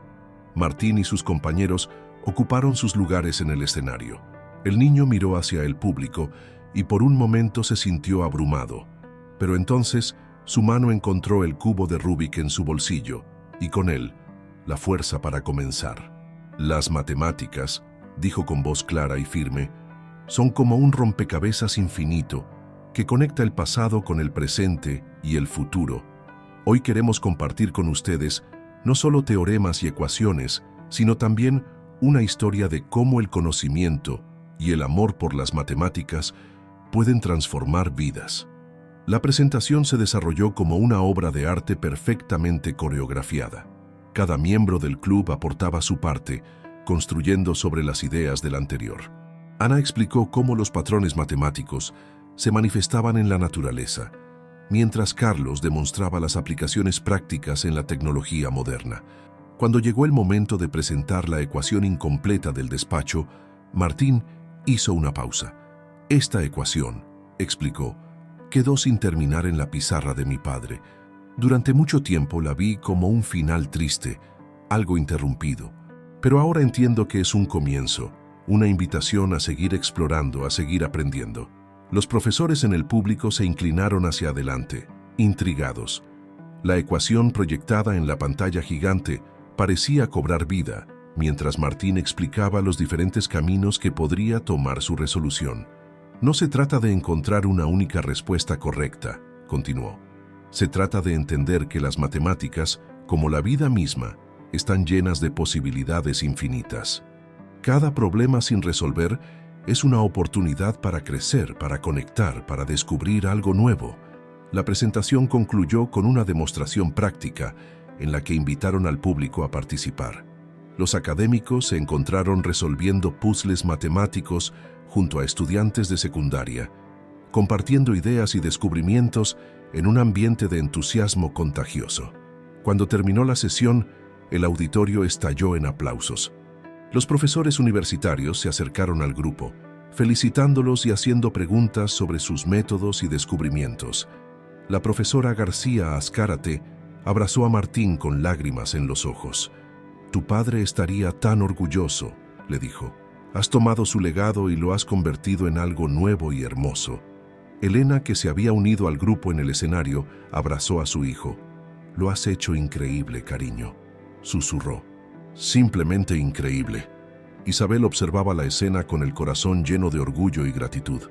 [SPEAKER 1] Martín y sus compañeros ocuparon sus lugares en el escenario. El niño miró hacia el público y por un momento se sintió abrumado. Pero entonces su mano encontró el cubo de Rubik en su bolsillo y con él la fuerza para comenzar. Las matemáticas, dijo con voz clara y firme, son como un rompecabezas infinito que conecta el pasado con el presente y el futuro. Hoy queremos compartir con ustedes no solo teoremas y ecuaciones, sino también una historia de cómo el conocimiento y el amor por las matemáticas pueden transformar vidas. La presentación se desarrolló como una obra de arte perfectamente coreografiada. Cada miembro del club aportaba su parte, construyendo sobre las ideas del anterior. Ana explicó cómo los patrones matemáticos se manifestaban en la naturaleza, mientras Carlos demostraba las aplicaciones prácticas en la tecnología moderna. Cuando llegó el momento de presentar la ecuación incompleta del despacho, Martín hizo una pausa. Esta ecuación, explicó, quedó sin terminar en la pizarra de mi padre. Durante mucho tiempo la vi como un final triste, algo interrumpido. Pero ahora entiendo que es un comienzo, una invitación a seguir explorando, a seguir aprendiendo. Los profesores en el público se inclinaron hacia adelante, intrigados. La ecuación proyectada en la pantalla gigante parecía cobrar vida, mientras Martín explicaba los diferentes caminos que podría tomar su resolución. No se trata de encontrar una única respuesta correcta, continuó. Se trata de entender que las matemáticas, como la vida misma, están llenas de posibilidades infinitas. Cada problema sin resolver es una oportunidad para crecer, para conectar, para descubrir algo nuevo. La presentación concluyó con una demostración práctica en la que invitaron al público a participar. Los académicos se encontraron resolviendo puzzles matemáticos junto a estudiantes de secundaria, compartiendo ideas y descubrimientos en un ambiente de entusiasmo contagioso. Cuando terminó la sesión, el auditorio estalló en aplausos. Los profesores universitarios se acercaron al grupo, felicitándolos y haciendo preguntas sobre sus métodos y descubrimientos. La profesora García Azcárate abrazó a Martín con lágrimas en los ojos. «Tu padre estaría tan orgulloso», le dijo. «Has tomado su legado y lo has convertido en algo nuevo y hermoso». Elena, que se había unido al grupo en el escenario, abrazó a su hijo. «Lo has hecho increíble, cariño», susurró. «Simplemente increíble». Isabel observaba la escena con el corazón lleno de orgullo y gratitud.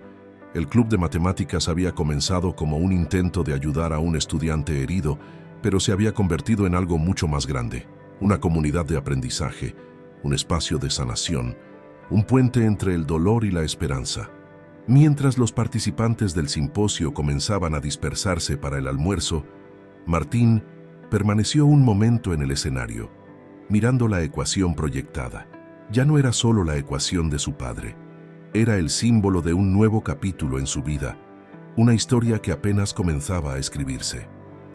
[SPEAKER 1] El club de matemáticas había comenzado como un intento de ayudar a un estudiante herido, pero se había convertido en algo mucho más grande. Una comunidad de aprendizaje, un espacio de sanación, un puente entre el dolor y la esperanza. Mientras los participantes del simposio comenzaban a dispersarse para el almuerzo, Martín permaneció un momento en el escenario, mirando la ecuación proyectada. Ya no era solo la ecuación de su padre, era el símbolo de un nuevo capítulo en su vida, una historia que apenas comenzaba a escribirse.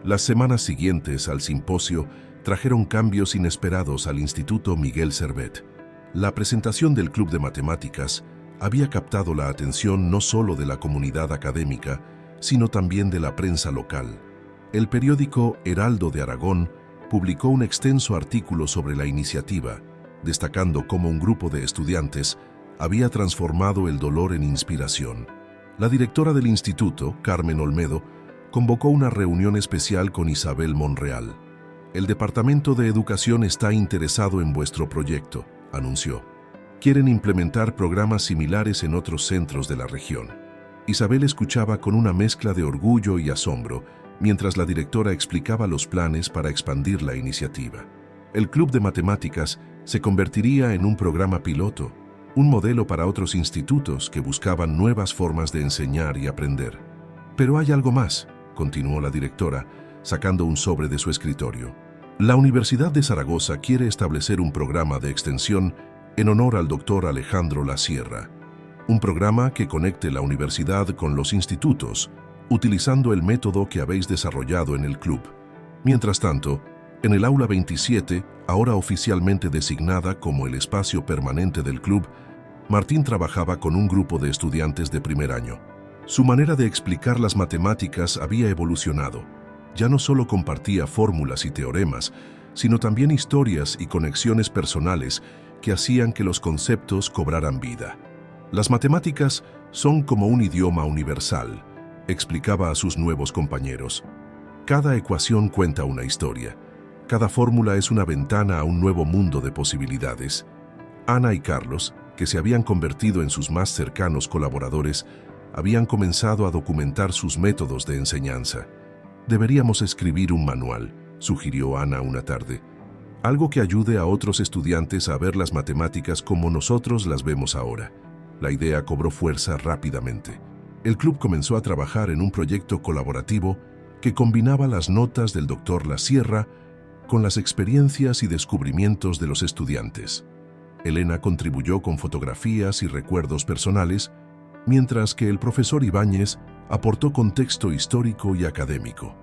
[SPEAKER 1] Las semanas siguientes al simposio trajeron cambios inesperados al Instituto Miguel Servet. La presentación del Club de Matemáticas había captado la atención no solo de la comunidad académica, sino también de la prensa local. El periódico Heraldo de Aragón publicó un extenso artículo sobre la iniciativa, destacando cómo un grupo de estudiantes había transformado el dolor en inspiración. La directora del instituto, Carmen Olmedo, convocó una reunión especial con Isabel Monreal. «El Departamento de Educación está interesado en vuestro proyecto», anunció. «Quieren implementar programas similares en otros centros de la región». Isabel escuchaba con una mezcla de orgullo y asombro, mientras la directora explicaba los planes para expandir la iniciativa. El Club de Matemáticas se convertiría en un programa piloto, un modelo para otros institutos que buscaban nuevas formas de enseñar y aprender. «Pero hay algo más», continuó la directora, sacando un sobre de su escritorio. «La Universidad de Zaragoza quiere establecer un programa de extensión en honor al doctor Alejandro Lasierra. Un programa que conecte la universidad con los institutos, utilizando el método que habéis desarrollado en el club. Mientras tanto, en el Aula 27, ahora oficialmente designada como el espacio permanente del club, Martín trabajaba con un grupo de estudiantes de primer año. Su manera de explicar las matemáticas había evolucionado. Ya no solo compartía fórmulas y teoremas, sino también historias y conexiones personales que hacían que los conceptos cobraran vida. Las matemáticas Son como un idioma universal, explicaba a sus nuevos compañeros. Cada ecuación cuenta una historia. Cada fórmula es una ventana a un nuevo mundo de posibilidades. Ana y Carlos, que se habían convertido en sus más cercanos colaboradores, habían comenzado a documentar sus métodos de enseñanza. Deberíamos escribir un manual, sugirió Ana una tarde. Algo que ayude a otros estudiantes a ver las matemáticas como nosotros las vemos ahora. La idea cobró fuerza rápidamente. El club comenzó a trabajar en un proyecto colaborativo que combinaba las notas del Dr. Lasierra con las experiencias y descubrimientos de los estudiantes. Elena contribuyó con fotografías y recuerdos personales, mientras que el profesor Ibáñez aportó contexto histórico y académico.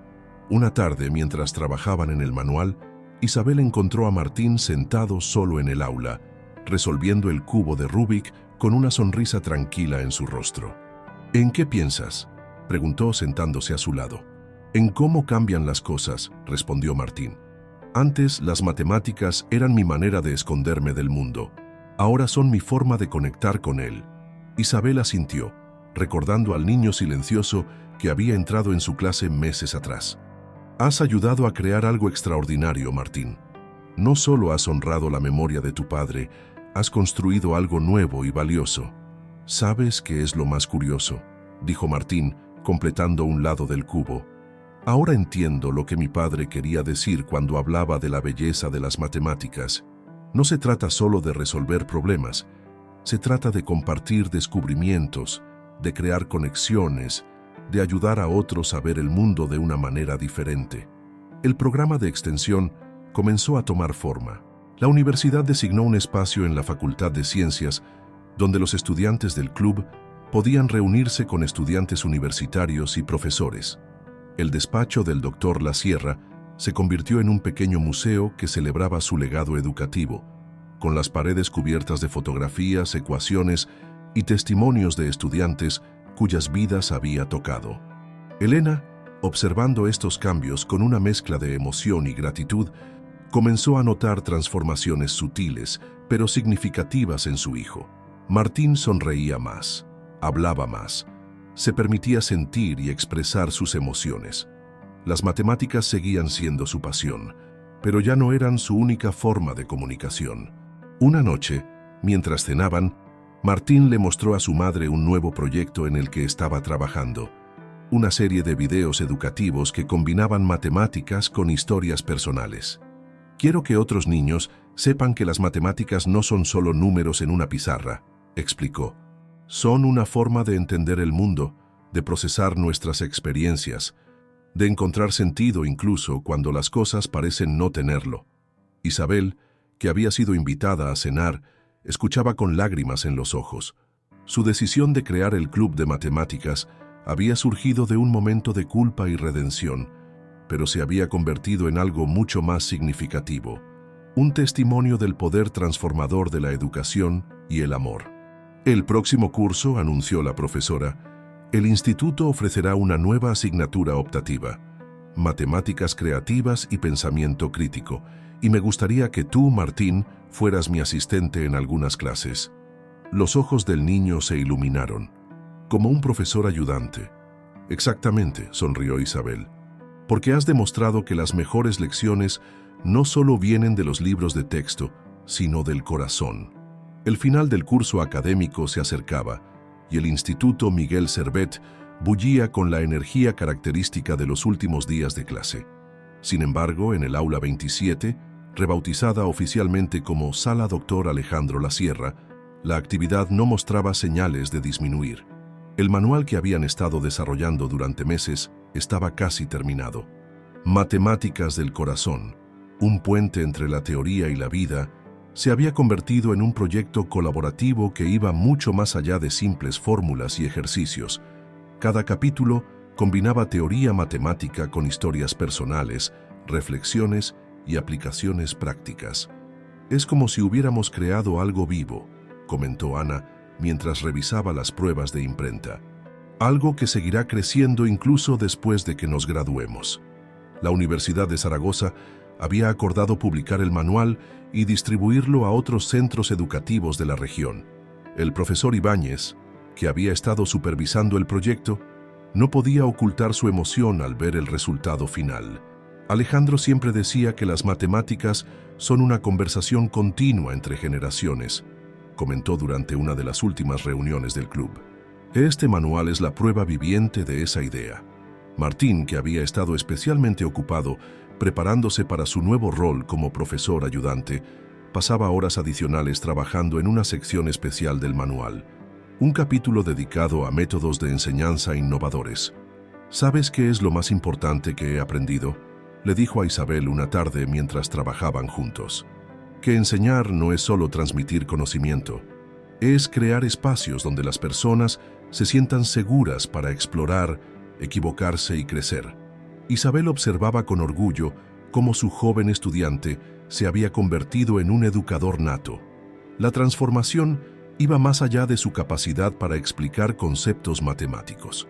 [SPEAKER 1] Una tarde, mientras trabajaban en el manual, Isabel encontró a Martín sentado solo en el aula, resolviendo el cubo de Rubik con una sonrisa tranquila en su rostro. ¿En qué piensas?, preguntó sentándose a su lado. En cómo cambian las cosas, respondió Martín. Antes, las matemáticas eran mi manera de esconderme del mundo. Ahora son mi forma de conectar con él. Isabel asintió, recordando al niño silencioso que había entrado en su clase meses atrás. Has ayudado a crear algo extraordinario, Martín. No solo has honrado la memoria de tu padre, has construido algo nuevo y valioso. ¿Sabes qué es lo más curioso?, dijo Martín, completando un lado del cubo. Ahora entiendo lo que mi padre quería decir cuando hablaba de la belleza de las matemáticas. No se trata solo de resolver problemas, se trata de compartir descubrimientos, de crear conexiones, de ayudar a otros a ver el mundo de una manera diferente. El programa de extensión comenzó a tomar forma. La universidad designó un espacio en la Facultad de Ciencias donde los estudiantes del club podían reunirse con estudiantes universitarios y profesores. El despacho del Dr. Lasierra se convirtió en un pequeño museo que celebraba su legado educativo, con las paredes cubiertas de fotografías, ecuaciones y testimonios de estudiantes cuyas vidas había tocado. Elena, observando estos cambios con una mezcla de emoción y gratitud, comenzó a notar transformaciones sutiles, pero significativas en su hijo. Martín sonreía más, hablaba más, se permitía sentir y expresar sus emociones. Las matemáticas seguían siendo su pasión, pero ya no eran su única forma de comunicación. Una noche, mientras cenaban, Martín le mostró a su madre un nuevo proyecto en el que estaba trabajando, una serie de videos educativos que combinaban matemáticas con historias personales. Quiero que otros niños sepan que las matemáticas no son solo números en una pizarra, explicó. Son una forma de entender el mundo, de procesar nuestras experiencias, de encontrar sentido incluso cuando las cosas parecen no tenerlo. Isabel, que había sido invitada a cenar, escuchaba con lágrimas en los ojos. Su decisión de crear el club de matemáticas había surgido de un momento de culpa y redención, pero se había convertido en algo mucho más significativo, un testimonio del poder transformador de la educación y el amor. El próximo curso, anunció la profesora, el instituto ofrecerá una nueva asignatura optativa, Matemáticas Creativas y Pensamiento Crítico, y me gustaría que tú, Martín, fueras mi asistente en algunas clases. Los ojos del niño se iluminaron, como un profesor ayudante. Exactamente, sonrió Isabel, porque has demostrado que las mejores lecciones no solo vienen de los libros de texto, sino del corazón. El final del curso académico se acercaba, y el Instituto Miguel Servet bullía con la energía característica de los últimos días de clase. Sin embargo, en el aula 27, rebautizada oficialmente como Sala Dr. Alejandro Lasierra, la actividad no mostraba señales de disminuir. El manual que habían estado desarrollando durante meses estaba casi terminado. Matemáticas del corazón, un puente entre la teoría y la vida, se había convertido en un proyecto colaborativo que iba mucho más allá de simples fórmulas y ejercicios. Cada capítulo combinaba teoría matemática con historias personales, reflexiones y aplicaciones prácticas. Es como si hubiéramos creado algo vivo, comentó Ana mientras revisaba las pruebas de imprenta. Algo que seguirá creciendo incluso después de que nos graduemos. La Universidad de Zaragoza había acordado publicar el manual y distribuirlo a otros centros educativos de la región. El profesor Ibáñez, que había estado supervisando el proyecto, no podía ocultar su emoción al ver el resultado final. Alejandro siempre decía que las matemáticas son una conversación continua entre generaciones, comentó durante una de las últimas reuniones del club. Este manual es la prueba viviente de esa idea. Martín, que había estado especialmente ocupado preparándose para su nuevo rol como profesor ayudante, pasaba horas adicionales trabajando en una sección especial del manual, un capítulo dedicado a métodos de enseñanza innovadores. ¿Sabes qué es lo más importante que he aprendido?, le dijo a Isabel una tarde mientras trabajaban juntos. Que enseñar no es solo transmitir conocimiento, es crear espacios donde las personas se sientan seguras para explorar, equivocarse y crecer. Isabel observaba con orgullo cómo su joven estudiante se había convertido en un educador nato. La transformación iba más allá de su capacidad para explicar conceptos matemáticos.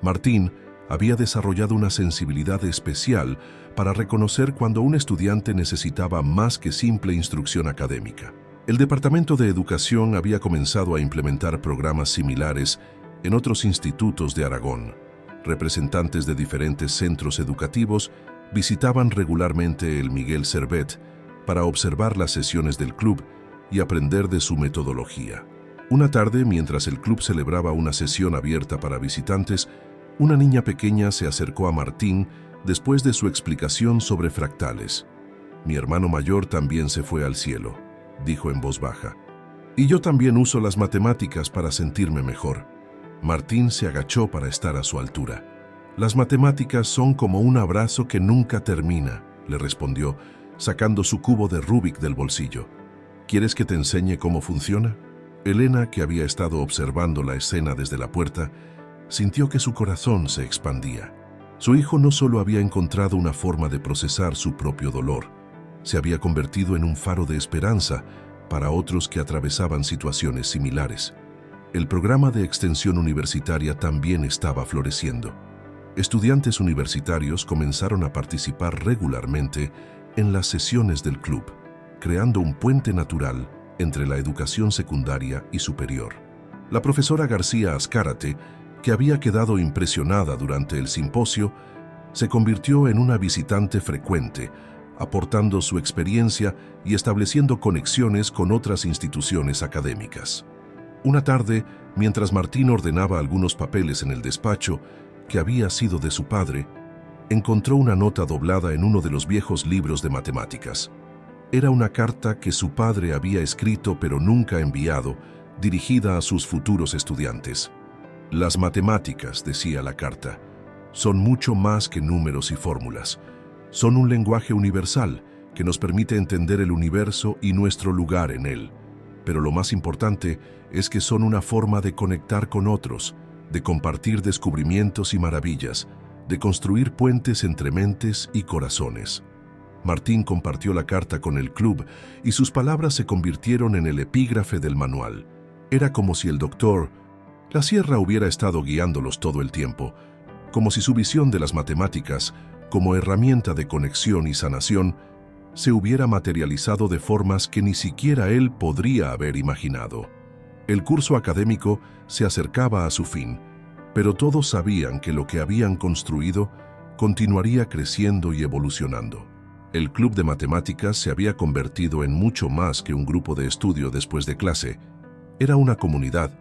[SPEAKER 1] Martín había desarrollado una sensibilidad especial para reconocer cuando un estudiante necesitaba más que simple instrucción académica. El Departamento de Educación había comenzado a implementar programas similares en otros institutos de Aragón. Representantes de diferentes centros educativos visitaban regularmente el Miguel Servet para observar las sesiones del club y aprender de su metodología. Una tarde, mientras el club celebraba una sesión abierta para visitantes, una niña pequeña se acercó a Martín después de su explicación sobre fractales. «Mi hermano mayor también se fue al cielo», dijo en voz baja. «Y yo también uso las matemáticas para sentirme mejor». Martín se agachó para estar a su altura. «Las matemáticas son como un abrazo que nunca termina», le respondió, sacando su cubo de Rubik del bolsillo. «¿Quieres que te enseñe cómo funciona?». Elena, que había estado observando la escena desde la puerta, sintió que su corazón se expandía. Su hijo no solo había encontrado una forma de procesar su propio dolor, se había convertido en un faro de esperanza para otros que atravesaban situaciones similares. El programa de extensión universitaria también estaba floreciendo. Estudiantes universitarios comenzaron a participar regularmente en las sesiones del club, creando un puente natural entre la educación secundaria y superior. La profesora García Azcárate, que había quedado impresionada durante el simposio, se convirtió en una visitante frecuente, aportando su experiencia y estableciendo conexiones con otras instituciones académicas. Una tarde, mientras Martín ordenaba algunos papeles en el despacho, que había sido de su padre, encontró una nota doblada en uno de los viejos libros de matemáticas. Era una carta que su padre había escrito pero nunca enviado, dirigida a sus futuros estudiantes. «Las matemáticas», decía la carta, «son mucho más que números y fórmulas. Son un lenguaje universal que nos permite entender el universo y nuestro lugar en él. Pero lo más importante es que son una forma de conectar con otros, de compartir descubrimientos y maravillas, de construir puentes entre mentes y corazones». Martín compartió la carta con el club y sus palabras se convirtieron en el epígrafe del manual. Era como si el doctor La Sierra hubiera estado guiándolos todo el tiempo, como si su visión de las matemáticas, como herramienta de conexión y sanación, se hubiera materializado de formas que ni siquiera él podría haber imaginado. El curso académico se acercaba a su fin, pero todos sabían que lo que habían construido continuaría creciendo y evolucionando. El club de matemáticas se había convertido en mucho más que un grupo de estudio después de clase. Era una comunidad,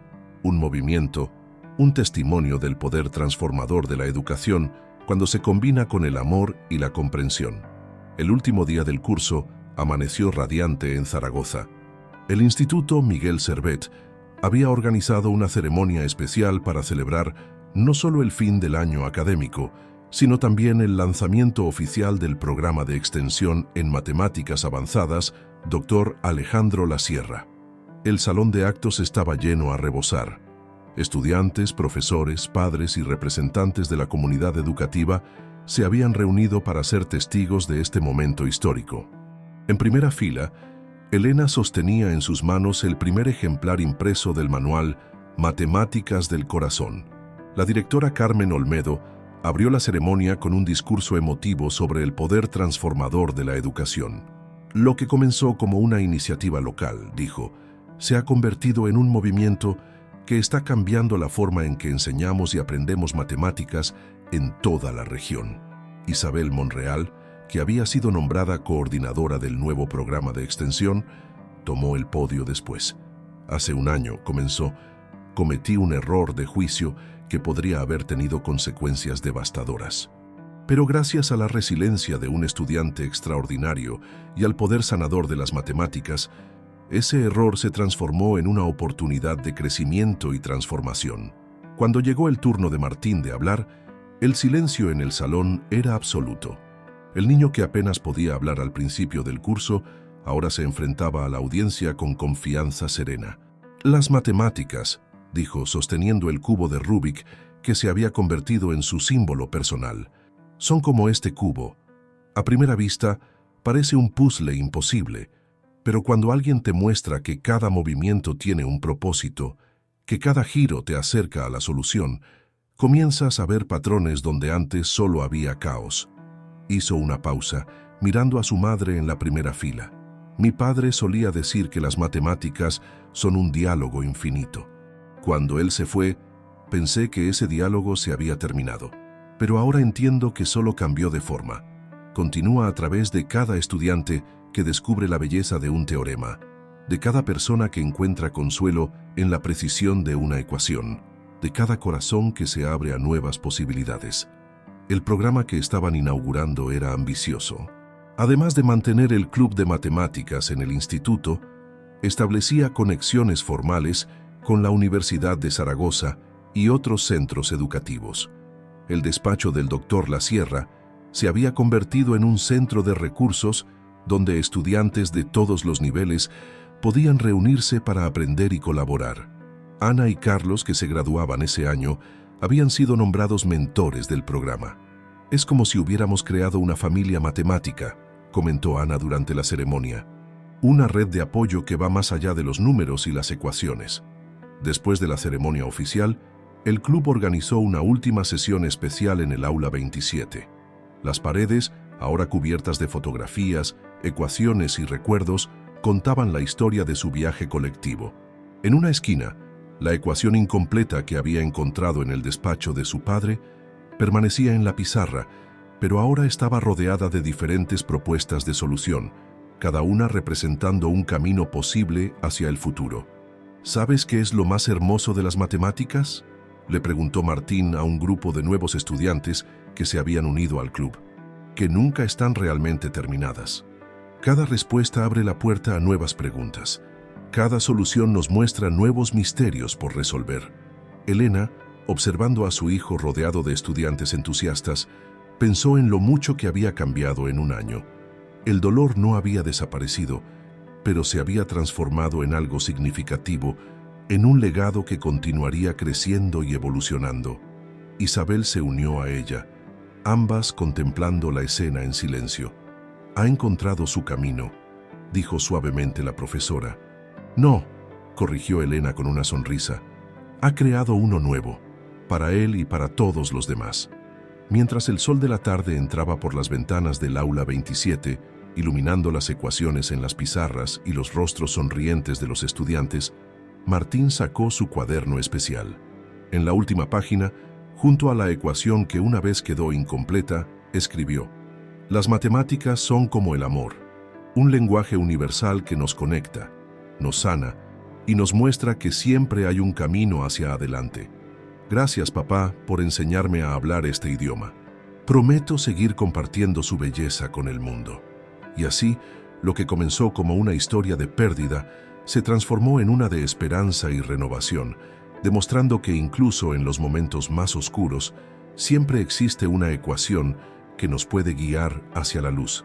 [SPEAKER 1] un movimiento, un testimonio del poder transformador de la educación cuando se combina con el amor y la comprensión. El último día del curso amaneció radiante en Zaragoza. El Instituto Miguel Servet había organizado una ceremonia especial para celebrar no solo el fin del año académico, sino también el lanzamiento oficial del programa de extensión en matemáticas avanzadas, Dr. Alejandro Lasierra. El salón de actos estaba lleno a rebosar. Estudiantes, profesores, padres y representantes de la comunidad educativa se habían reunido para ser testigos de este momento histórico. En primera fila, Elena sostenía en sus manos el primer ejemplar impreso del manual Matemáticas del Corazón. La directora Carmen Olmedo abrió la ceremonia con un discurso emotivo sobre el poder transformador de la educación. Lo que comenzó como una iniciativa local, dijo, se ha convertido en un movimiento que está cambiando la forma en que enseñamos y aprendemos matemáticas en toda la región. Isabel Monreal, que había sido nombrada coordinadora del nuevo programa de extensión, tomó el podio después. Hace un año, comenzó, cometí un error de juicio que podría haber tenido consecuencias devastadoras. Pero gracias a la resiliencia de un estudiante extraordinario y al poder sanador de las matemáticas, ese error se transformó en una oportunidad de crecimiento y transformación. Cuando llegó el turno de Martín de hablar, el silencio en el salón era absoluto. El niño que apenas podía hablar al principio del curso, ahora se enfrentaba a la audiencia con confianza serena. «Las matemáticas», dijo, sosteniendo el cubo de Rubik que se había convertido en su símbolo personal, «son como este cubo. A primera vista, parece un puzzle imposible, pero cuando alguien te muestra que cada movimiento tiene un propósito, que cada giro te acerca a la solución, comienzas a ver patrones donde antes solo había caos». Hizo una pausa, mirando a su madre en la primera fila. «Mi padre solía decir que las matemáticas son un diálogo infinito. Cuando él se fue, pensé que ese diálogo se había terminado. Pero ahora entiendo que solo cambió de forma. Continúa a través de cada estudiante que descubre la belleza de un teorema, de cada persona que encuentra consuelo en la precisión de una ecuación, de cada corazón que se abre a nuevas posibilidades». El programa que estaban inaugurando era ambicioso. Además de mantener el club de matemáticas en el instituto, establecía conexiones formales con la Universidad de Zaragoza y otros centros educativos. El despacho del doctor La Sierra se había convertido en un centro de recursos donde estudiantes de todos los niveles podían reunirse para aprender y colaborar. Ana y Carlos, que se graduaban ese año, habían sido nombrados mentores del programa. «Es como si hubiéramos creado una familia matemática», comentó Ana durante la ceremonia. «Una red de apoyo que va más allá de los números y las ecuaciones». Después de la ceremonia oficial, el club organizó una última sesión especial en el aula 27. Las paredes, ahora cubiertas de fotografías, ecuaciones y recuerdos, contaban la historia de su viaje colectivo. En una esquina, la ecuación incompleta que había encontrado en el despacho de su padre permanecía en la pizarra, pero ahora estaba rodeada de diferentes propuestas de solución, cada una representando un camino posible hacia el futuro. «¿Sabes qué es lo más hermoso de las matemáticas?», le preguntó Martín a un grupo de nuevos estudiantes que se habían unido al club. «Que nunca están realmente terminadas. Cada respuesta abre la puerta a nuevas preguntas. Cada solución nos muestra nuevos misterios por resolver». Elena, observando a su hijo rodeado de estudiantes entusiastas, pensó en lo mucho que había cambiado en un año. El dolor no había desaparecido, pero se había transformado en algo significativo, en un legado que continuaría creciendo y evolucionando. Isabel se unió a ella, ambas contemplando la escena en silencio. «Ha encontrado su camino», dijo suavemente la profesora. «No», corrigió Elena con una sonrisa. «Ha creado uno nuevo, para él y para todos los demás». Mientras el sol de la tarde entraba por las ventanas del aula 27, iluminando las ecuaciones en las pizarras y los rostros sonrientes de los estudiantes, Martín sacó su cuaderno especial. En la última página, junto a la ecuación que una vez quedó incompleta, escribió: «Las matemáticas son como el amor, un lenguaje universal que nos conecta, nos sana y nos muestra que siempre hay un camino hacia adelante. Gracias, papá, por enseñarme a hablar este idioma. Prometo seguir compartiendo su belleza con el mundo». Y así, lo que comenzó como una historia de pérdida se transformó en una de esperanza y renovación, demostrando que incluso en los momentos más oscuros siempre existe una ecuación que nos puede guiar hacia la luz.